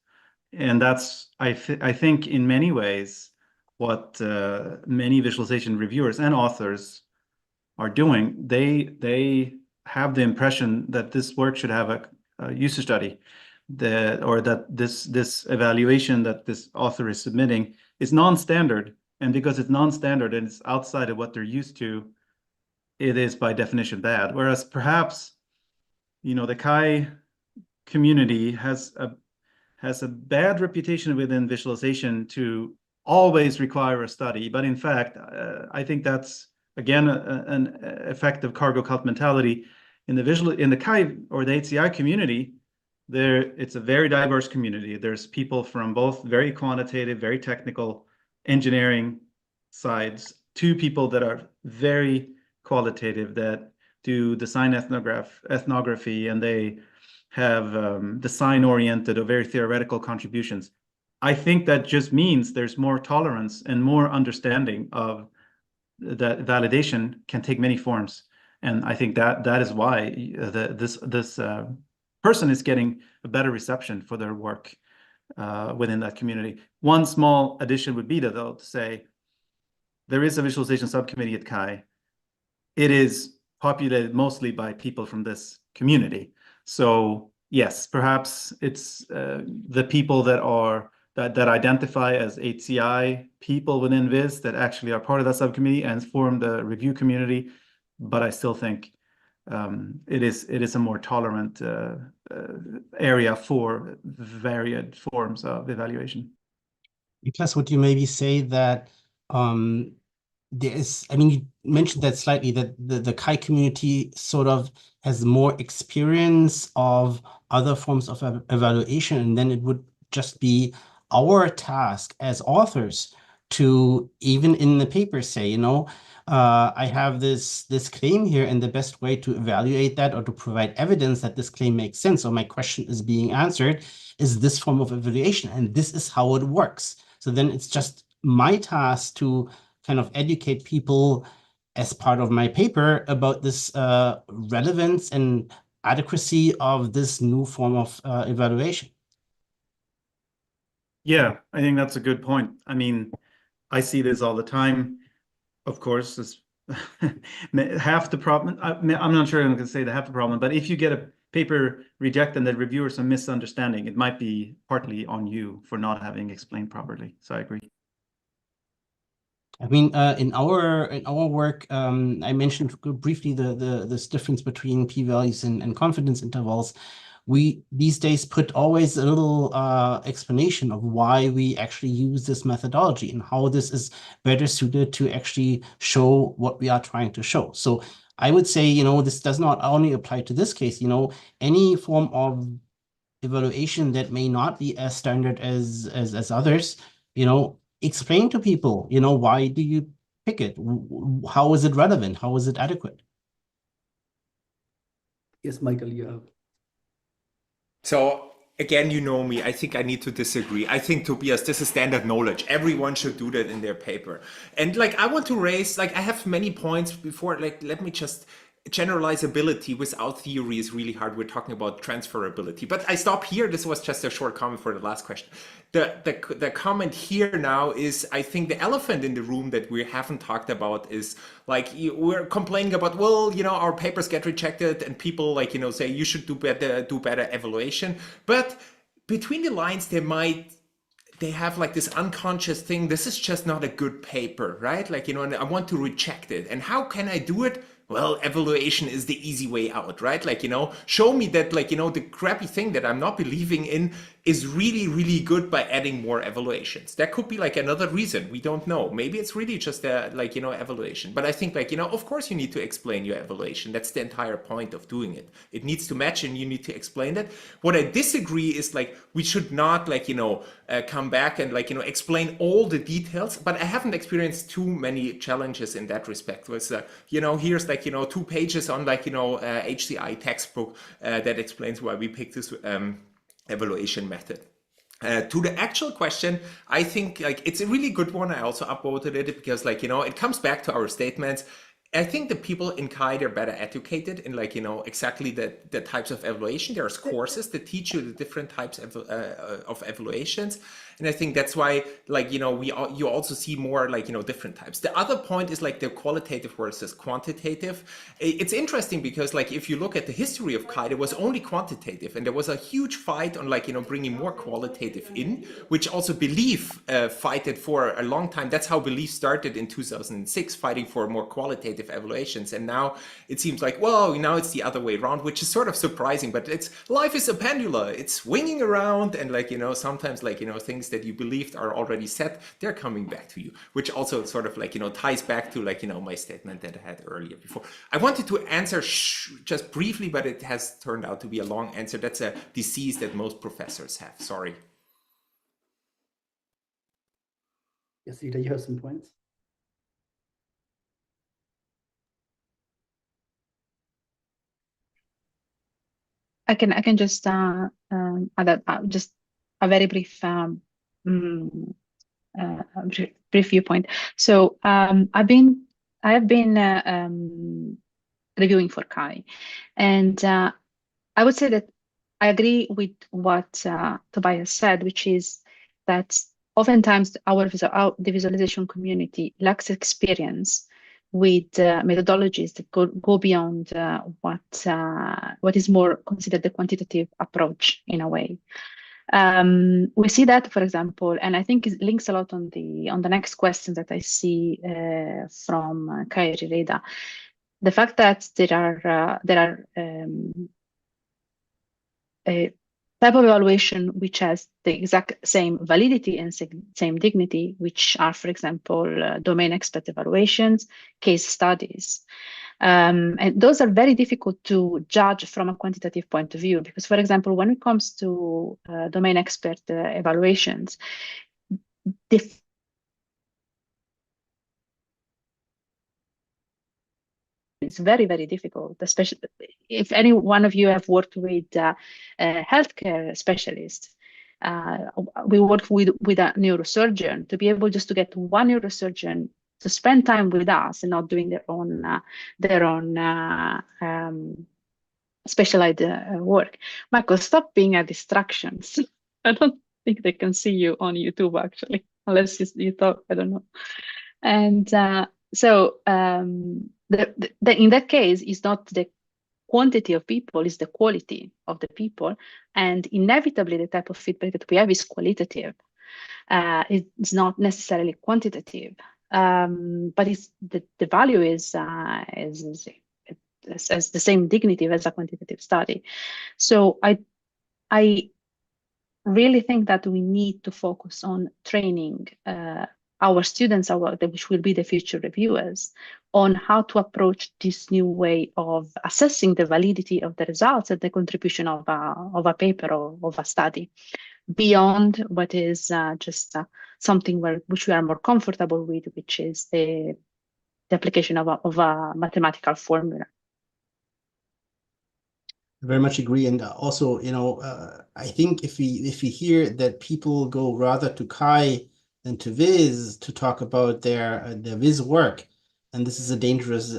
and that's I think in many ways what many visualization reviewers and authors are doing. They have the impression that this work should have a user study, that this evaluation that this author is submitting is non-standard, and because it's non-standard and it's outside of what they're used to, it is by definition bad. Whereas perhaps the CHI community has a bad reputation within visualization to always require a study. But in fact, I think that's, again, an effect of cargo cult mentality. In the Chi or the HCI community, it's a very diverse community. There's people from both very quantitative, very technical engineering sides to people that are very qualitative, that do design ethnography, and they have design-oriented or very theoretical contributions. I think that just means there's more tolerance and more understanding of that validation can take many forms. And I think that is why this person is getting a better reception for their work within that community. One small addition would be to say, there is a visualization subcommittee at Chi. It is populated mostly by people from this community. So yes, perhaps it's the people that identify as HCI people within Viz that actually are part of that subcommittee and form the review community. But I still think it is a more tolerant area for varied forms of evaluation. Niklas, would you maybe say that there is, I mean, you mentioned that slightly, that the Chi community sort of has more experience of other forms of evaluation, and then it would just be our task as authors to, even in the paper, say, I have this claim here, and the best way to evaluate that or to provide evidence that this claim makes sense, or my question is being answered, is this form of evaluation, and this is how it works. So then it's just my task to kind of educate people as part of my paper about this relevance and adequacy of this new form of evaluation. Yeah, I think that's a good point. I mean, I see this all the time. Of course, it's half the problem. I'm not sure I'm going to say the half the problem, but if you get a paper rejected and the reviewer some misunderstanding, it might be partly on you for not having explained properly. So I agree. I mean, in our work, I mentioned briefly this difference between p-values and confidence intervals. We these days put always a little explanation of why we actually use this methodology and how this is better suited to actually show what we are trying to show. So I would say, this does not only apply to this case, any form of evaluation that may not be as standard as others, explain to people, why do you pick it? How is it relevant? How is it adequate? Yes, Michael, you have. So again, you know me, I think I need to disagree. I think, Tobias, this is standard knowledge. Everyone should do that in their paper. And I want to raise, I have many points before, let me just generalizability without theory is really hard. We're talking about transferability, but I stop here. This was just a short comment for the last question. The comment here now is, I think the elephant in the room that we haven't talked about is we're complaining about, well, our papers get rejected and people say you should do better evaluation. But between the lines, they have this unconscious thing. This is just not a good paper, right? And I want to reject it. And how can I do it? Well, evaluation is the easy way out, right? Show me that, the crappy thing that I'm not believing in is really, really good by adding more evaluations. That could be another reason. We don't know. Maybe it's really just a, evaluation. But I think, of course you need to explain your evaluation. That's the entire point of doing it. It needs to match and you need to explain it. What I disagree is, we should not, come back and, explain all the details. But I haven't experienced too many challenges in that respect. With, here's 2 pages on HCI textbook that explains why we picked this evaluation method. To the actual question, I think it's a really good one. I also upvoted it because it comes back to our statements. I think the people in Chi, they're better educated in exactly the types of evaluation. There's courses that teach you the different types of evaluations. And I think that's why, you also see more, different types. The other point is the qualitative versus quantitative. It's interesting because, if you look at the history of Chi, there was only quantitative, and there was a huge fight on, bringing more qualitative in, which also Belief fighted for a long time. That's how Belief started in 2006, fighting for more qualitative quantitative evaluations. And now it seems like, well, now it's the other way around, which is sort of surprising, but life is a pendulum. It's swinging around, and like, sometimes like, things that you believed are already set, they're coming back to you, which also sort of like, ties back to like, my statement that I had earlier before. I wanted to answer just briefly, but it has turned out to be a long answer. That's a disease that most professors have. Sorry. Yes, Rita, you have some points. I can just add just a very brief brief viewpoint. So I have been reviewing for CHI, and I would say that I agree with what Tobias said, which is that oftentimes the visualization community lacks experience with methodologies that go beyond what is more considered the quantitative approach in a way. We see that, for example, and I think it links a lot on the next question that I see from Kairi Reda, the fact that there are a type of evaluation which has the exact same validity and same dignity, which are, for example, domain expert evaluations, case studies. And those are very difficult to judge from a quantitative point of view, because, for example, when it comes to domain expert evaluations, it's very, very difficult, especially if any one of you have worked with healthcare specialists. We work with a neurosurgeon to be able just to get one neurosurgeon to spend time with us and not doing their own specialized work. Michael, stop being a distraction. I don't think they can see you on YouTube actually, unless you talk. I don't know. And in that case, it's not the quantity of people, it's the quality of the people. And inevitably, the type of feedback that we have is qualitative. It's not necessarily quantitative, but it's the value is as the same dignity as a quantitative study. So I really think that we need to focus on training our students, which will be the future reviewers, on how to approach this new way of assessing the validity of the results and the contribution of a paper or of a study, beyond what is just something which we are more comfortable with, which is the application of a mathematical formula. I very much agree, and also, I think if we hear that people go rather to CHI than to Viz to talk about their Viz work, and this is a dangerous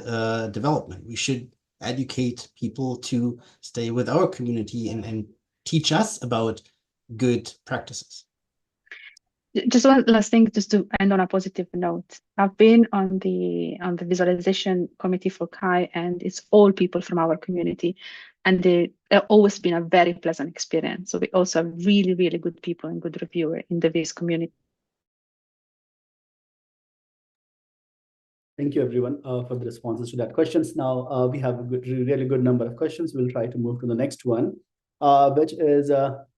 development. We should educate people to stay with our community and teach us about good practices. Just one last thing, just to end on a positive note. I've been on the visualization committee for CHI, and it's all people from our community, and they've always been a very pleasant experience. So we also have really, really good people and good reviewers in the Viz community. Thank you, everyone, for the responses to that questions. Now we have a really good number of questions. We'll try to move to the next one, which is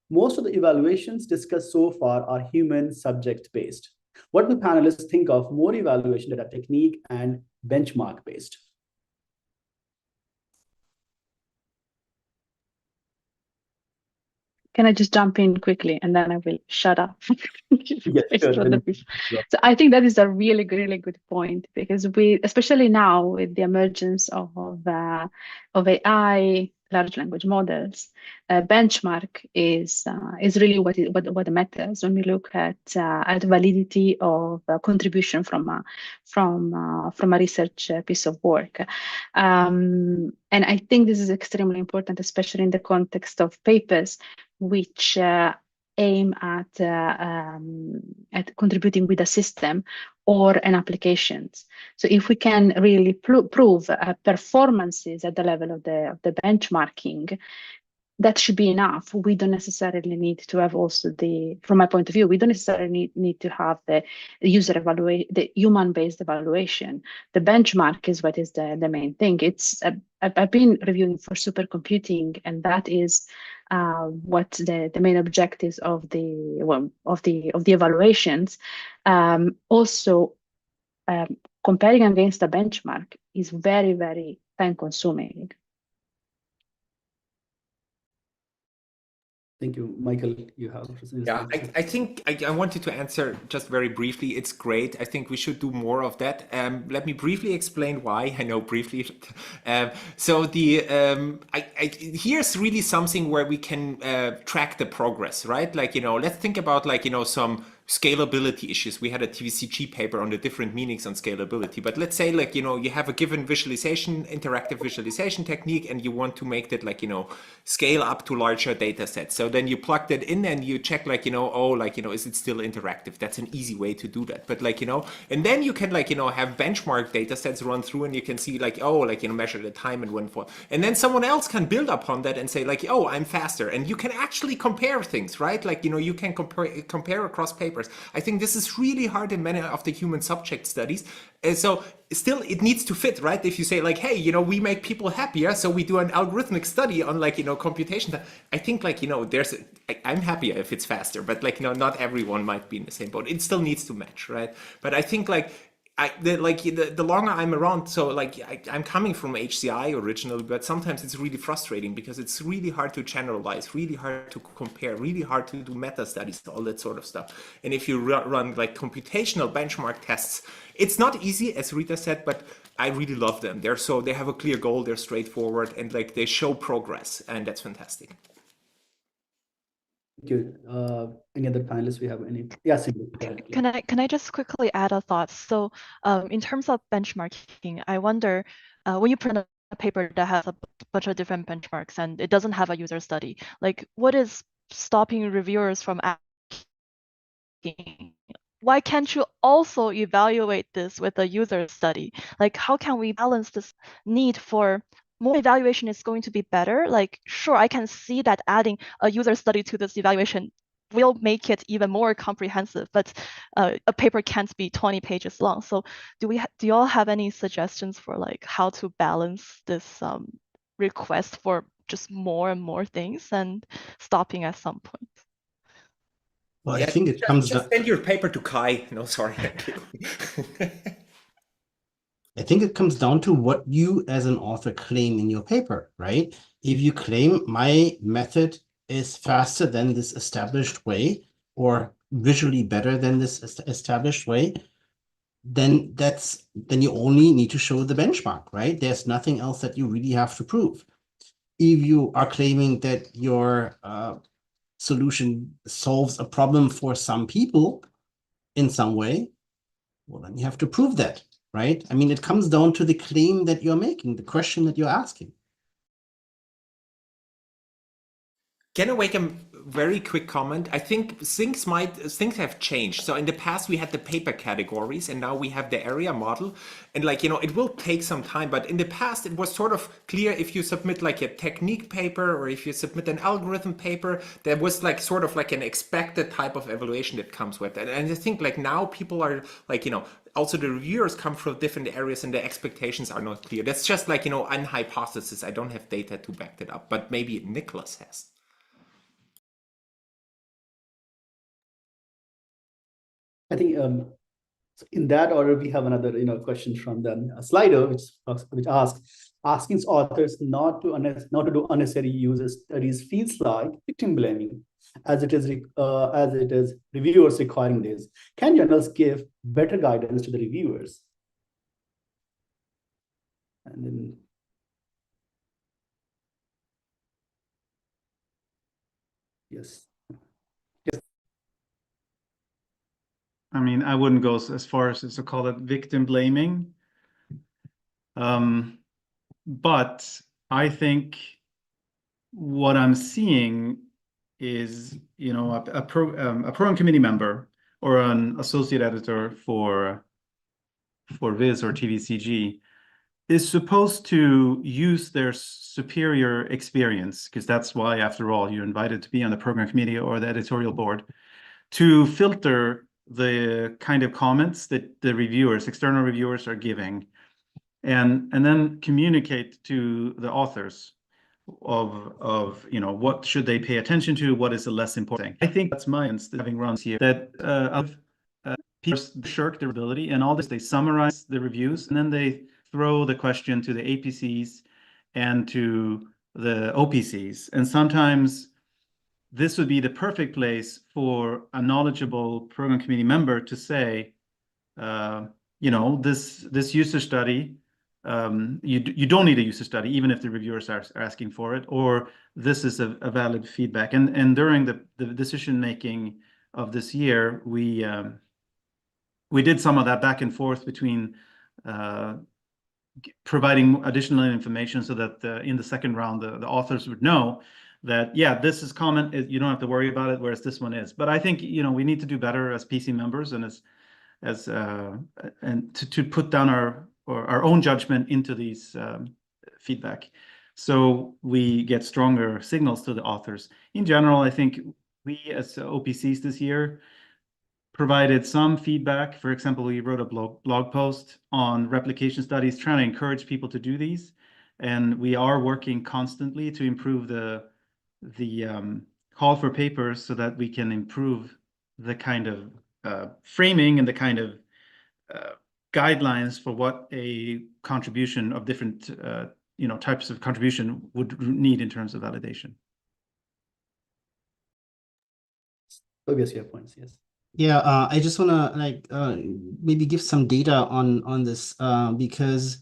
most of the evaluations discussed so far are human subject-based. What do panelists think of more evaluation that are technique and benchmark-based? Can I just jump in quickly and then I will shut up? Yes, sure. So I think that is a really good point, because especially now with the emergence of AI, large language models, benchmark is really what matters when we look at validity of contribution from a research piece of work. And I think this is extremely important, especially in the context of papers which aim at contributing with a system or an application. So if we can really prove performances at the level of the benchmarking, that should be enough. We don't necessarily need to have also from my point of view, we don't necessarily need to have the user evaluation, the human-based evaluation. The benchmark is what is the main thing. I've been reviewing for supercomputing, and that is what the main objectives of the evaluations. Also, comparing against a benchmark is very, very time consuming. Thank you, Michael. You have. Yeah, I think I wanted to answer just very briefly. It's great. I think we should do more of that. Let me briefly explain why. I know briefly. So here's really something where we can track the progress, right? Like, let's think about like, some scalability issues. We had a TVCG paper on the different meanings on scalability, but let's say like, you have a given visualization, interactive visualization technique, and you want to make that like, scale up to larger data sets. So then you plug that in and you check like, is it still interactive? That's an easy way to do that. But like, and then you can like, have benchmark data sets run through and you can see like, measure the time and when for, and then someone else can build upon that and say like, I'm faster. And you can actually compare things, right? Like, you can compare across papers. I think this is really hard in many of the human subject studies. So still it needs to fit, right? If you say like, hey, we make people happier, so we do an algorithmic study on like, computation. I think like, I'm happier if it's faster, but like, not everyone might be in the same boat. It still needs to match, right? But I think like, the longer I'm around, so like I'm coming from HCI originally, but sometimes it's really frustrating because it's really hard to generalize, really hard to compare, really hard to do meta studies, all that sort of stuff. And if you run like computational benchmark tests, it's not easy, as Rita said, but I really love them. They have a clear goal, they're straightforward, and like they show progress, and that's fantastic. Thank you. Any other panelists we have any? Yes. Can I just quickly add a thought? So in terms of benchmarking, I wonder when you print a paper that has a bunch of different benchmarks and it doesn't have a user study, like what is stopping reviewers from asking, why can't you also evaluate this with a user study? Like how can we balance this need for more evaluation is going to be better? Like, sure, I can see that adding a user study to this evaluation will make it even more comprehensive, but a paper can't be 20 pages long. So do you all have any suggestions for like how to balance this request for just more and more things and stopping at some point? Well, Yeah, I think it comes just send your paper to Kai. No, sorry. I think it comes down to what you as an author claim in your paper, right? If you claim my method is faster than this established way or visually better than this established way, then you only need to show the benchmark, right? There's nothing else that you really have to prove. If you are claiming that your solution solves a problem for some people in some way, well, then you have to prove that. Right? I mean, it comes down to the claim that you're making, the question that you're asking. Can I make a very quick comment? I think things have changed. So in the past we had the paper categories and now we have the area model. And like, it will take some time, but in the past it was sort of clear if you submit like a technique paper or if you submit an algorithm paper, there was like sort of like an expected type of evaluation that comes with it. And I think like now people are like, also the reviewers come from different areas and the expectations are not clear. That's just like, an hypothesis. I don't have data to back that up, but maybe Nicholas has. I think in that order, we have another question from the Slido, which asking authors not to do unnecessary user studies feels like victim blaming, as it is reviewers requiring this. Can journals give better guidance to the reviewers? And then yes. I mean, I wouldn't go as far as to call it victim blaming. But I think what I'm seeing is, a program committee member or an associate editor for Viz or TVCG is supposed to use their superior experience, because that's why, after all, you're invited to be on the program committee or the editorial board, to filter the kind of comments that the reviewers, external reviewers, are giving, and then communicate to the authors of what should they pay attention to, what is the less important thing. I think that's my instance, having runs here, that people shirk their ability, and all this, they summarize the reviews, and then they throw the question to the APCs and to the OPCs. And sometimes this would be the perfect place for a knowledgeable program committee member to say, this user study, you don't need a user study, even if the reviewers are asking for it, or this is a valid feedback. And during the decision making of this year, we did some of that back and forth between providing additional information so that in the second round, the authors would know that, yeah, this is common, you don't have to worry about it, whereas this one is. But I think, we need to do better as PC members and and to put down our own judgment into these feedback, so we get stronger signals to the authors. In general, I think we as OPCs this year provided some feedback. For example, we wrote a blog post on replication studies, trying to encourage people to do these. And we are working constantly to improve the call for papers so that we can improve the kind of framing and the kind of guidelines for what a contribution of different types of contribution would need in terms of validation. Obviously, your points, yes. Yeah, I just want to maybe give some data on this because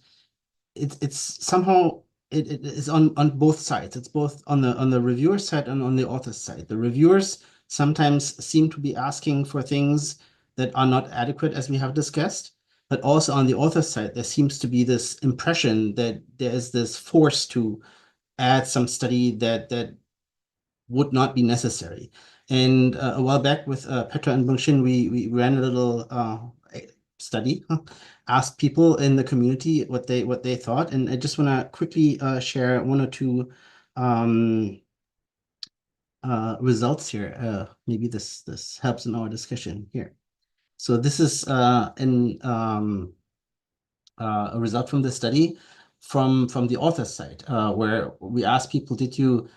it's somehow it is on both sides. It's both on the reviewer side and on the author side. The reviewers sometimes seem to be asking for things that are not adequate, as we have discussed, but also on the author side, there seems to be this impression that there is this force to add some study that would not be necessary. And a while back with Petra and Bungshin, we ran a little study, asked people in the community what they thought, and I just want to quickly share one or two results here. Maybe this helps in our discussion here. So this is a result from the study from the author's side, where we asked people, did you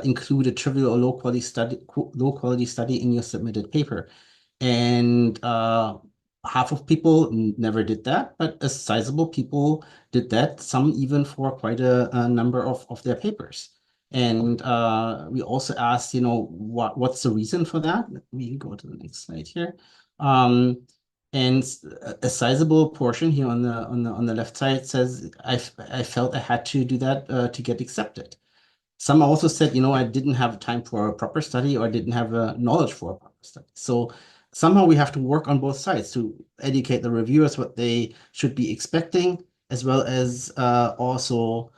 include a trivial or low quality study in your submitted paper? And half of people never did that, but a sizable people did that, some even for quite a number of their papers. And we also asked, what's the reason for that? Let me go to the next slide here. And a sizable portion here on the left side says, I felt I had to do that to get accepted. Some also said, I didn't have time for a proper study, or didn't have knowledge for a proper study. So somehow we have to work on both sides to educate the reviewers what they should be expecting, as well as also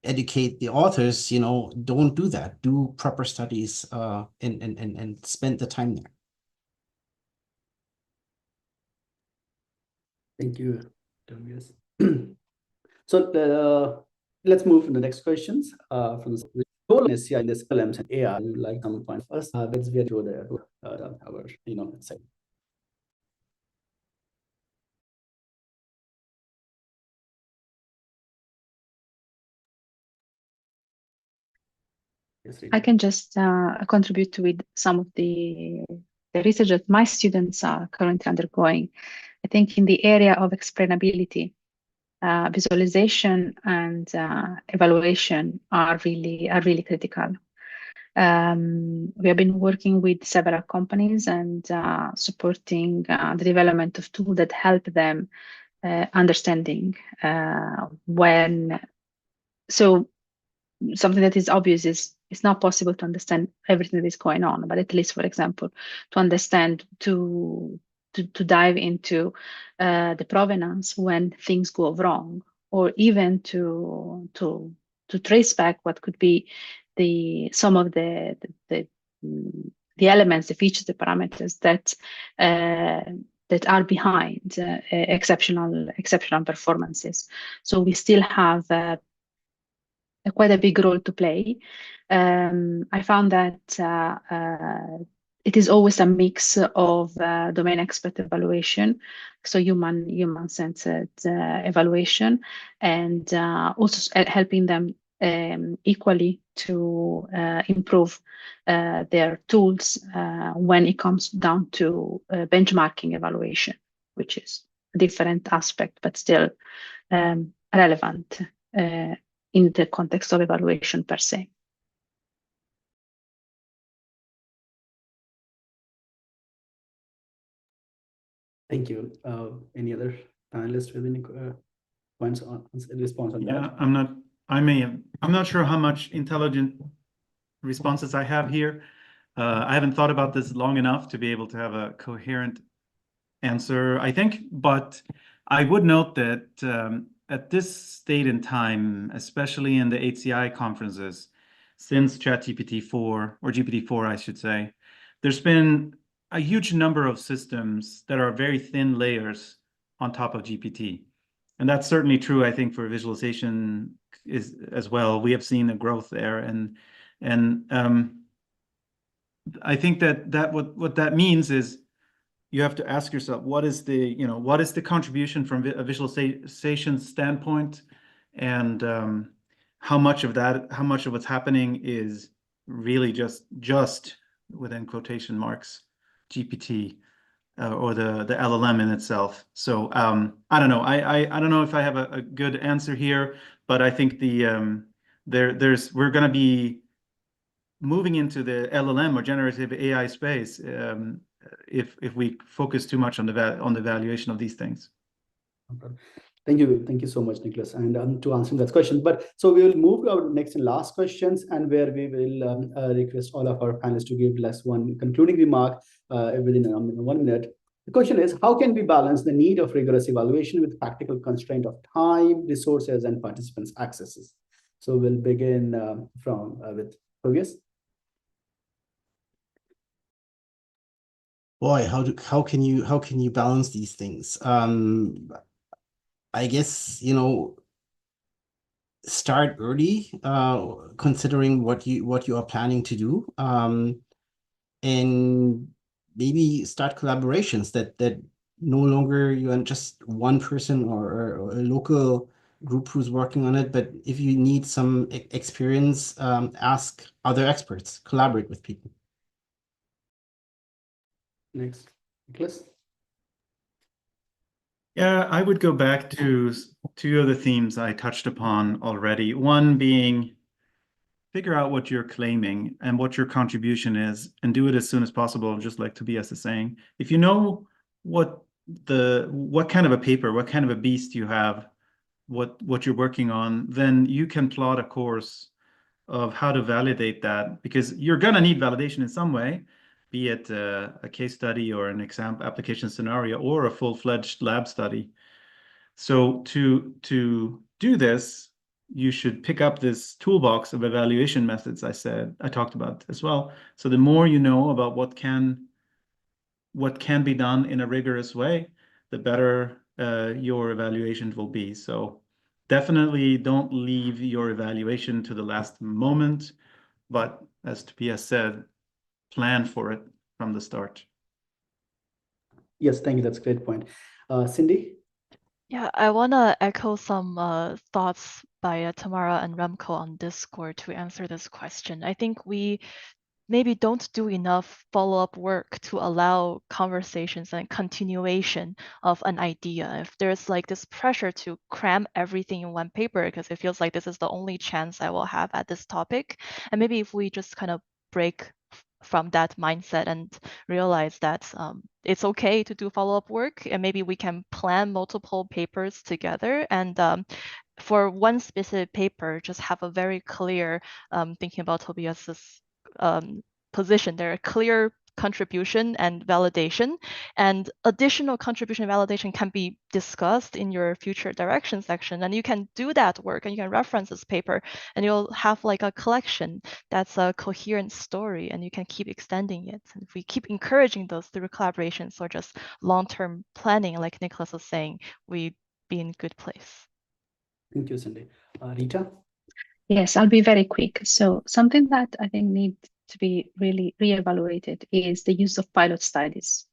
educate the authors, don't do that. Do proper studies and spend the time there. Thank you, Tobias. So let's move to the next questions from the role in this LMs and AI. I would like some point first. Let's get to our site. Yes, I can just contribute with some of the research that my students are currently undergoing. I think in the area of explainability, visualization and evaluation are really critical. We have been working with several companies and supporting the development of tools that help them understanding so something that is obvious is it's not possible to understand everything that is going on, but at least, for example, to understand, to dive into the provenance when things go wrong, or even to trace back what could be some of the elements, the features, the parameters that that are behind exceptional performances. So we still have quite a big role to play. I found that it is always a mix of domain expert evaluation, so human-centered evaluation, and also helping them equally to improve their tools when it comes down to benchmarking evaluation, which is a different aspect, but still relevant in the context of evaluation per se. Thank you. Any other panelists with any points on response on Yeah, that? I'm not sure how much intelligent responses I have here. I haven't thought about this long enough to be able to have a coherent answer, I think, but I would note that at this state in time, especially in the HCI conferences, since ChatGPT-4, or GPT-4, I should say, there's been a huge number of systems that are very thin layers on top of GPT. And that's certainly true, I think, for visualization as well. We have seen a growth there, and I think that what that means is you have to ask yourself, what is the contribution from a visualization standpoint, and how much of what's happening is really just within quotation marks GPT or the LLM in itself. So I don't know. I don't know if I have a good answer here, but I think we're going to be moving into the LLM or generative AI space if we focus too much on the valuation of these things. Thank you so much, Nicholas, and to answer that question. But so we will move to our next and last questions, and where we will request all of our panelists to give less one concluding remark within 1 minute. The question is, how can we balance the need of rigorous evaluation with practical constraint of time, resources, and participants' accesses? So we'll begin with Tobias. Boy, how can you balance these things? I guess, start early, considering what you are planning to do, and maybe start collaborations that no longer you are just one person or a local group who's working on it, but if you need some experience, ask other experts, collaborate with people. Next, Nicholas. Yeah, I would go back to two of the themes I touched upon already. One being figure out what you're claiming and what your contribution is, and do it as soon as possible, just like Tobias is saying. If you know what kind of a paper, what kind of a beast you have, what you're working on, then you can plot a course of how to validate that, because you're gonna need validation in some way, be it a case study or an exam application scenario or a full-fledged lab study. So to do this, you should pick up this toolbox of evaluation methods I talked about as well. So the more you know about what can be done in a rigorous way, the better your evaluation will be. So definitely don't leave your evaluation to the last moment, but as Tobias said, plan for it from the start. Yes, thank you. That's a great point. Cindy? Yeah, I want to echo some thoughts by Tamara and Remco on Discord to answer this question. I think we maybe don't do enough follow-up work to allow conversations and continuation of an idea. If there's like this pressure to cram everything in one paper because it feels like this is the only chance I will have at this topic, and maybe if we just kind of break from that mindset and realize that it's okay to do follow-up work, and maybe we can plan multiple papers together, and for one specific paper, just have a very clear, thinking about Tobias's position, there are clear contribution and validation, and additional contribution and validation can be discussed in your future direction section. And you can do that work and you can reference this paper and you'll have like a collection that's a coherent story and you can keep extending it. And if we keep encouraging those through collaborations or just long-term planning, like Nicholas was saying, we'd be in a good place. Thank you, Cindy. Rita? Yes, I'll be very quick. So something that I think needs to be really reevaluated is the use of pilot studies.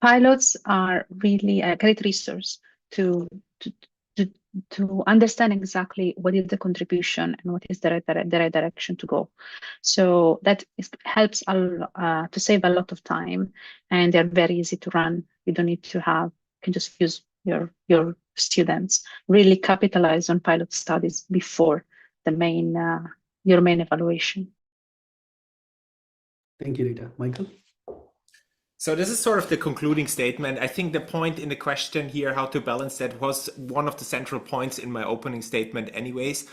Pilots are really a great resource to understand exactly what is the contribution and what is the right direction to go. So that helps to save a lot of time, and they're very easy to run. You don't need to have, you can just use your students. Really capitalize on pilot studies before the your main evaluation. Thank you, Rita. Michael? So this is sort of the concluding statement. I think the point in the question here, how to balance that, was one of the central points in my opening statement anyways.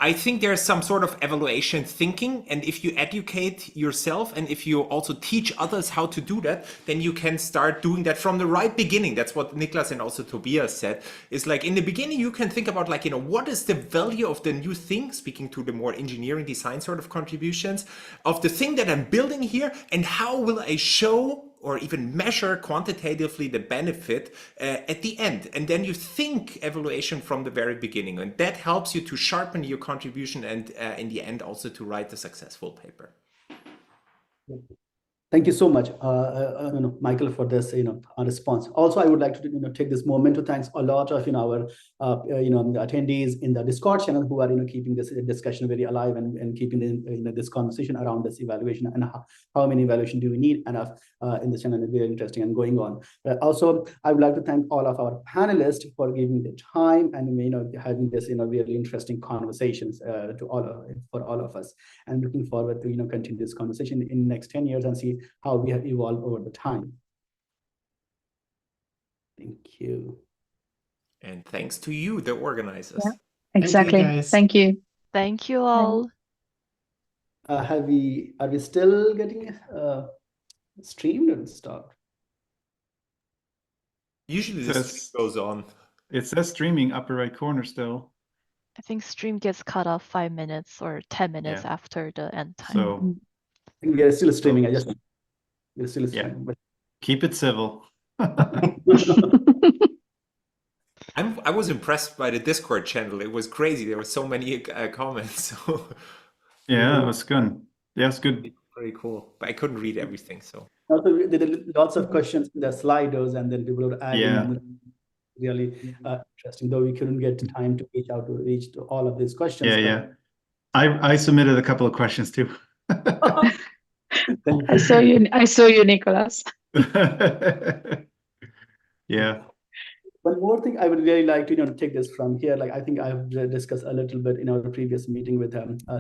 I think there's some sort of evaluation thinking, and if you educate yourself and if you also teach others how to do that, then you can start doing that from the right beginning. That's what Niklas and also Tobias said, is like in the beginning you can think about like, what is the value of the new thing, speaking to the more engineering design sort of contributions, of the thing that I'm building here, and how will I show or even measure quantitatively the benefit at the end. And then you think evaluation from the very beginning, and that helps you to sharpen your contribution and in the end also to write a successful paper. Thank you so much, Michael, for this, response. Also, I would like to, take this moment to thank a lot of, our, the attendees in the Discord channel who are, keeping this discussion very alive and keeping this conversation around this evaluation and how many evaluation do we need enough in this channel. It's very interesting and going on. Also, I would like to thank all of our panelists for giving the time and, having this, really interesting conversations for all of us. And looking forward to, continue this conversation in the next 10 years and see how we have evolved over the time. Thank you. And thanks to you, the organizers. Yeah, exactly. Thank you. Thank you all. Are we still getting streamed and stopped? Usually this goes on. It says streaming upper right corner still. I think stream gets cut off 5 minutes or 10 minutes after the end time. So I think we are still streaming. We're still streaming, but keep it civil. I was impressed by the Discord channel. It was crazy. There were so many comments. Yeah, it was good. Yeah, it's good. Very cool. But I couldn't read everything. So also, there are lots of questions in the sliders, and then people were adding. Really interesting. Though we couldn't get time to reach to all of these questions. Yeah. I submitted a couple of questions too. I saw you, Nicholas. Yeah. One more thing I would really like to take this from here. Like I think I've discussed a little bit in our previous meeting with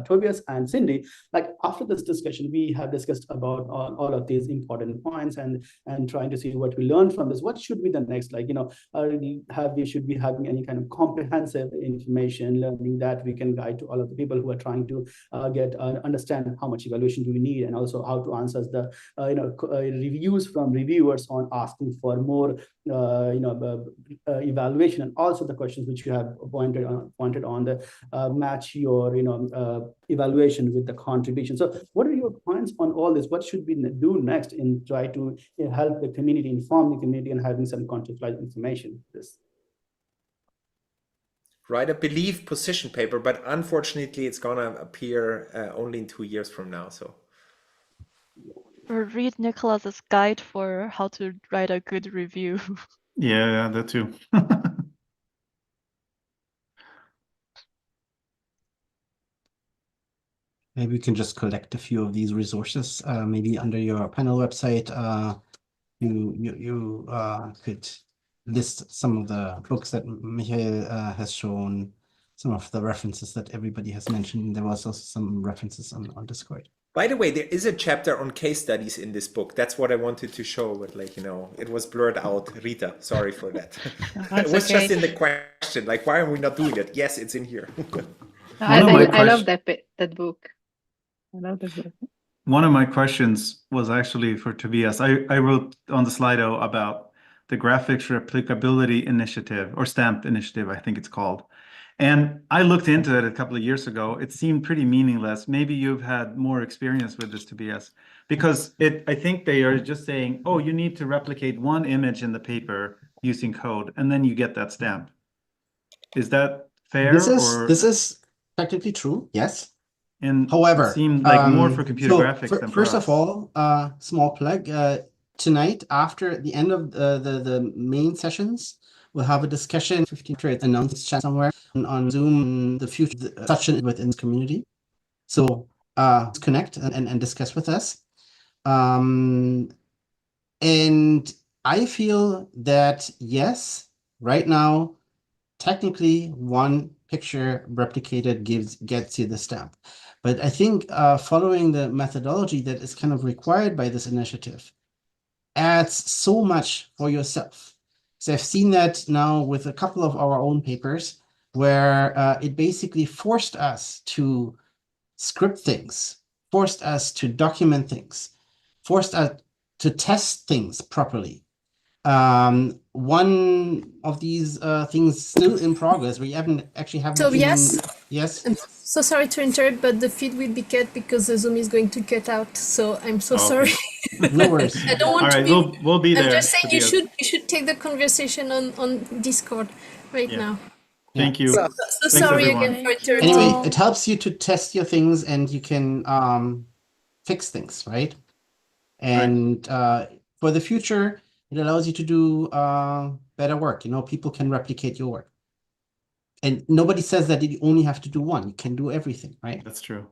Tobias and Cindy. Like after this discussion, we have discussed about all of these important points and trying to see what we learned from this. What should be the next? Like should be having any kind of comprehensive information learning that we can guide to all of the people who are trying to understand how much evaluation do we need, and also how to answer the reviews from reviewers on asking for more evaluation, and also the questions which you have pointed on the match your evaluation with the contribution. So what are your points on all this? What should we do next in try to help the community, inform the community, and having some contextualized information? Write a belief position paper, but unfortunately it's gonna appear only in 2 years from now. So Or read Nicholas's guide for how to write a good review. Yeah, that too. Maybe we can just collect a few of these resources. Maybe under your panel website, you could list some of the books that Michael has shown, some of the references that everybody has mentioned. There was also some references on Discord. by the way, there is a chapter on case studies in this book. That's what I wanted to show, but it was blurred out. Rita, sorry for that. It was just in the question, like, why are we not doing it? Yes, it's in here. I love that book. I love the book. one of my questions was actually for Tobias. I wrote on the Slido about the Graphics Replicability Initiative, or STAMP Initiative, I think it's called. And I looked into it a couple of years ago. It seemed pretty meaningless. Maybe you've had more experience with this, Tobias, because I think they are just saying, oh, you need to replicate one image in the paper using code, and then you get that stamp. Is that fair? This is technically true, yes. And However, it seemed like more for computer so graphics than for first us. of all, small plug. Tonight, after the end of the main sessions, we'll have a discussion, 15 minutes announced somewhere on Zoom, the future session within the community. So connect and discuss with us. And I feel that, yes, right now, technically one picture replicated gets you the stamp. But I think following the methodology that is kind of required by this initiative adds so much for yourself. So I've seen that now with a couple of our own papers where it basically forced us to script things, forced us to document things, forced us to test things properly. One of these things still in progress. We haven't Tobias? Yes. I'm so sorry to interrupt, but the feed will be cut because the Zoom is going to cut out. So I'm so sorry. No worries. I don't want All to right, be. we'll be there. I'm just saying you Tobias. should take the conversation on Discord right now. Thank you. So Thanks, sorry everyone. again for interrupting. Anyway, it helps you to test your things and you can fix things, right? And for the future, it allows you to do better work. You know, people can replicate your work. And nobody says that you only have to do one. You can do everything, right? That's true.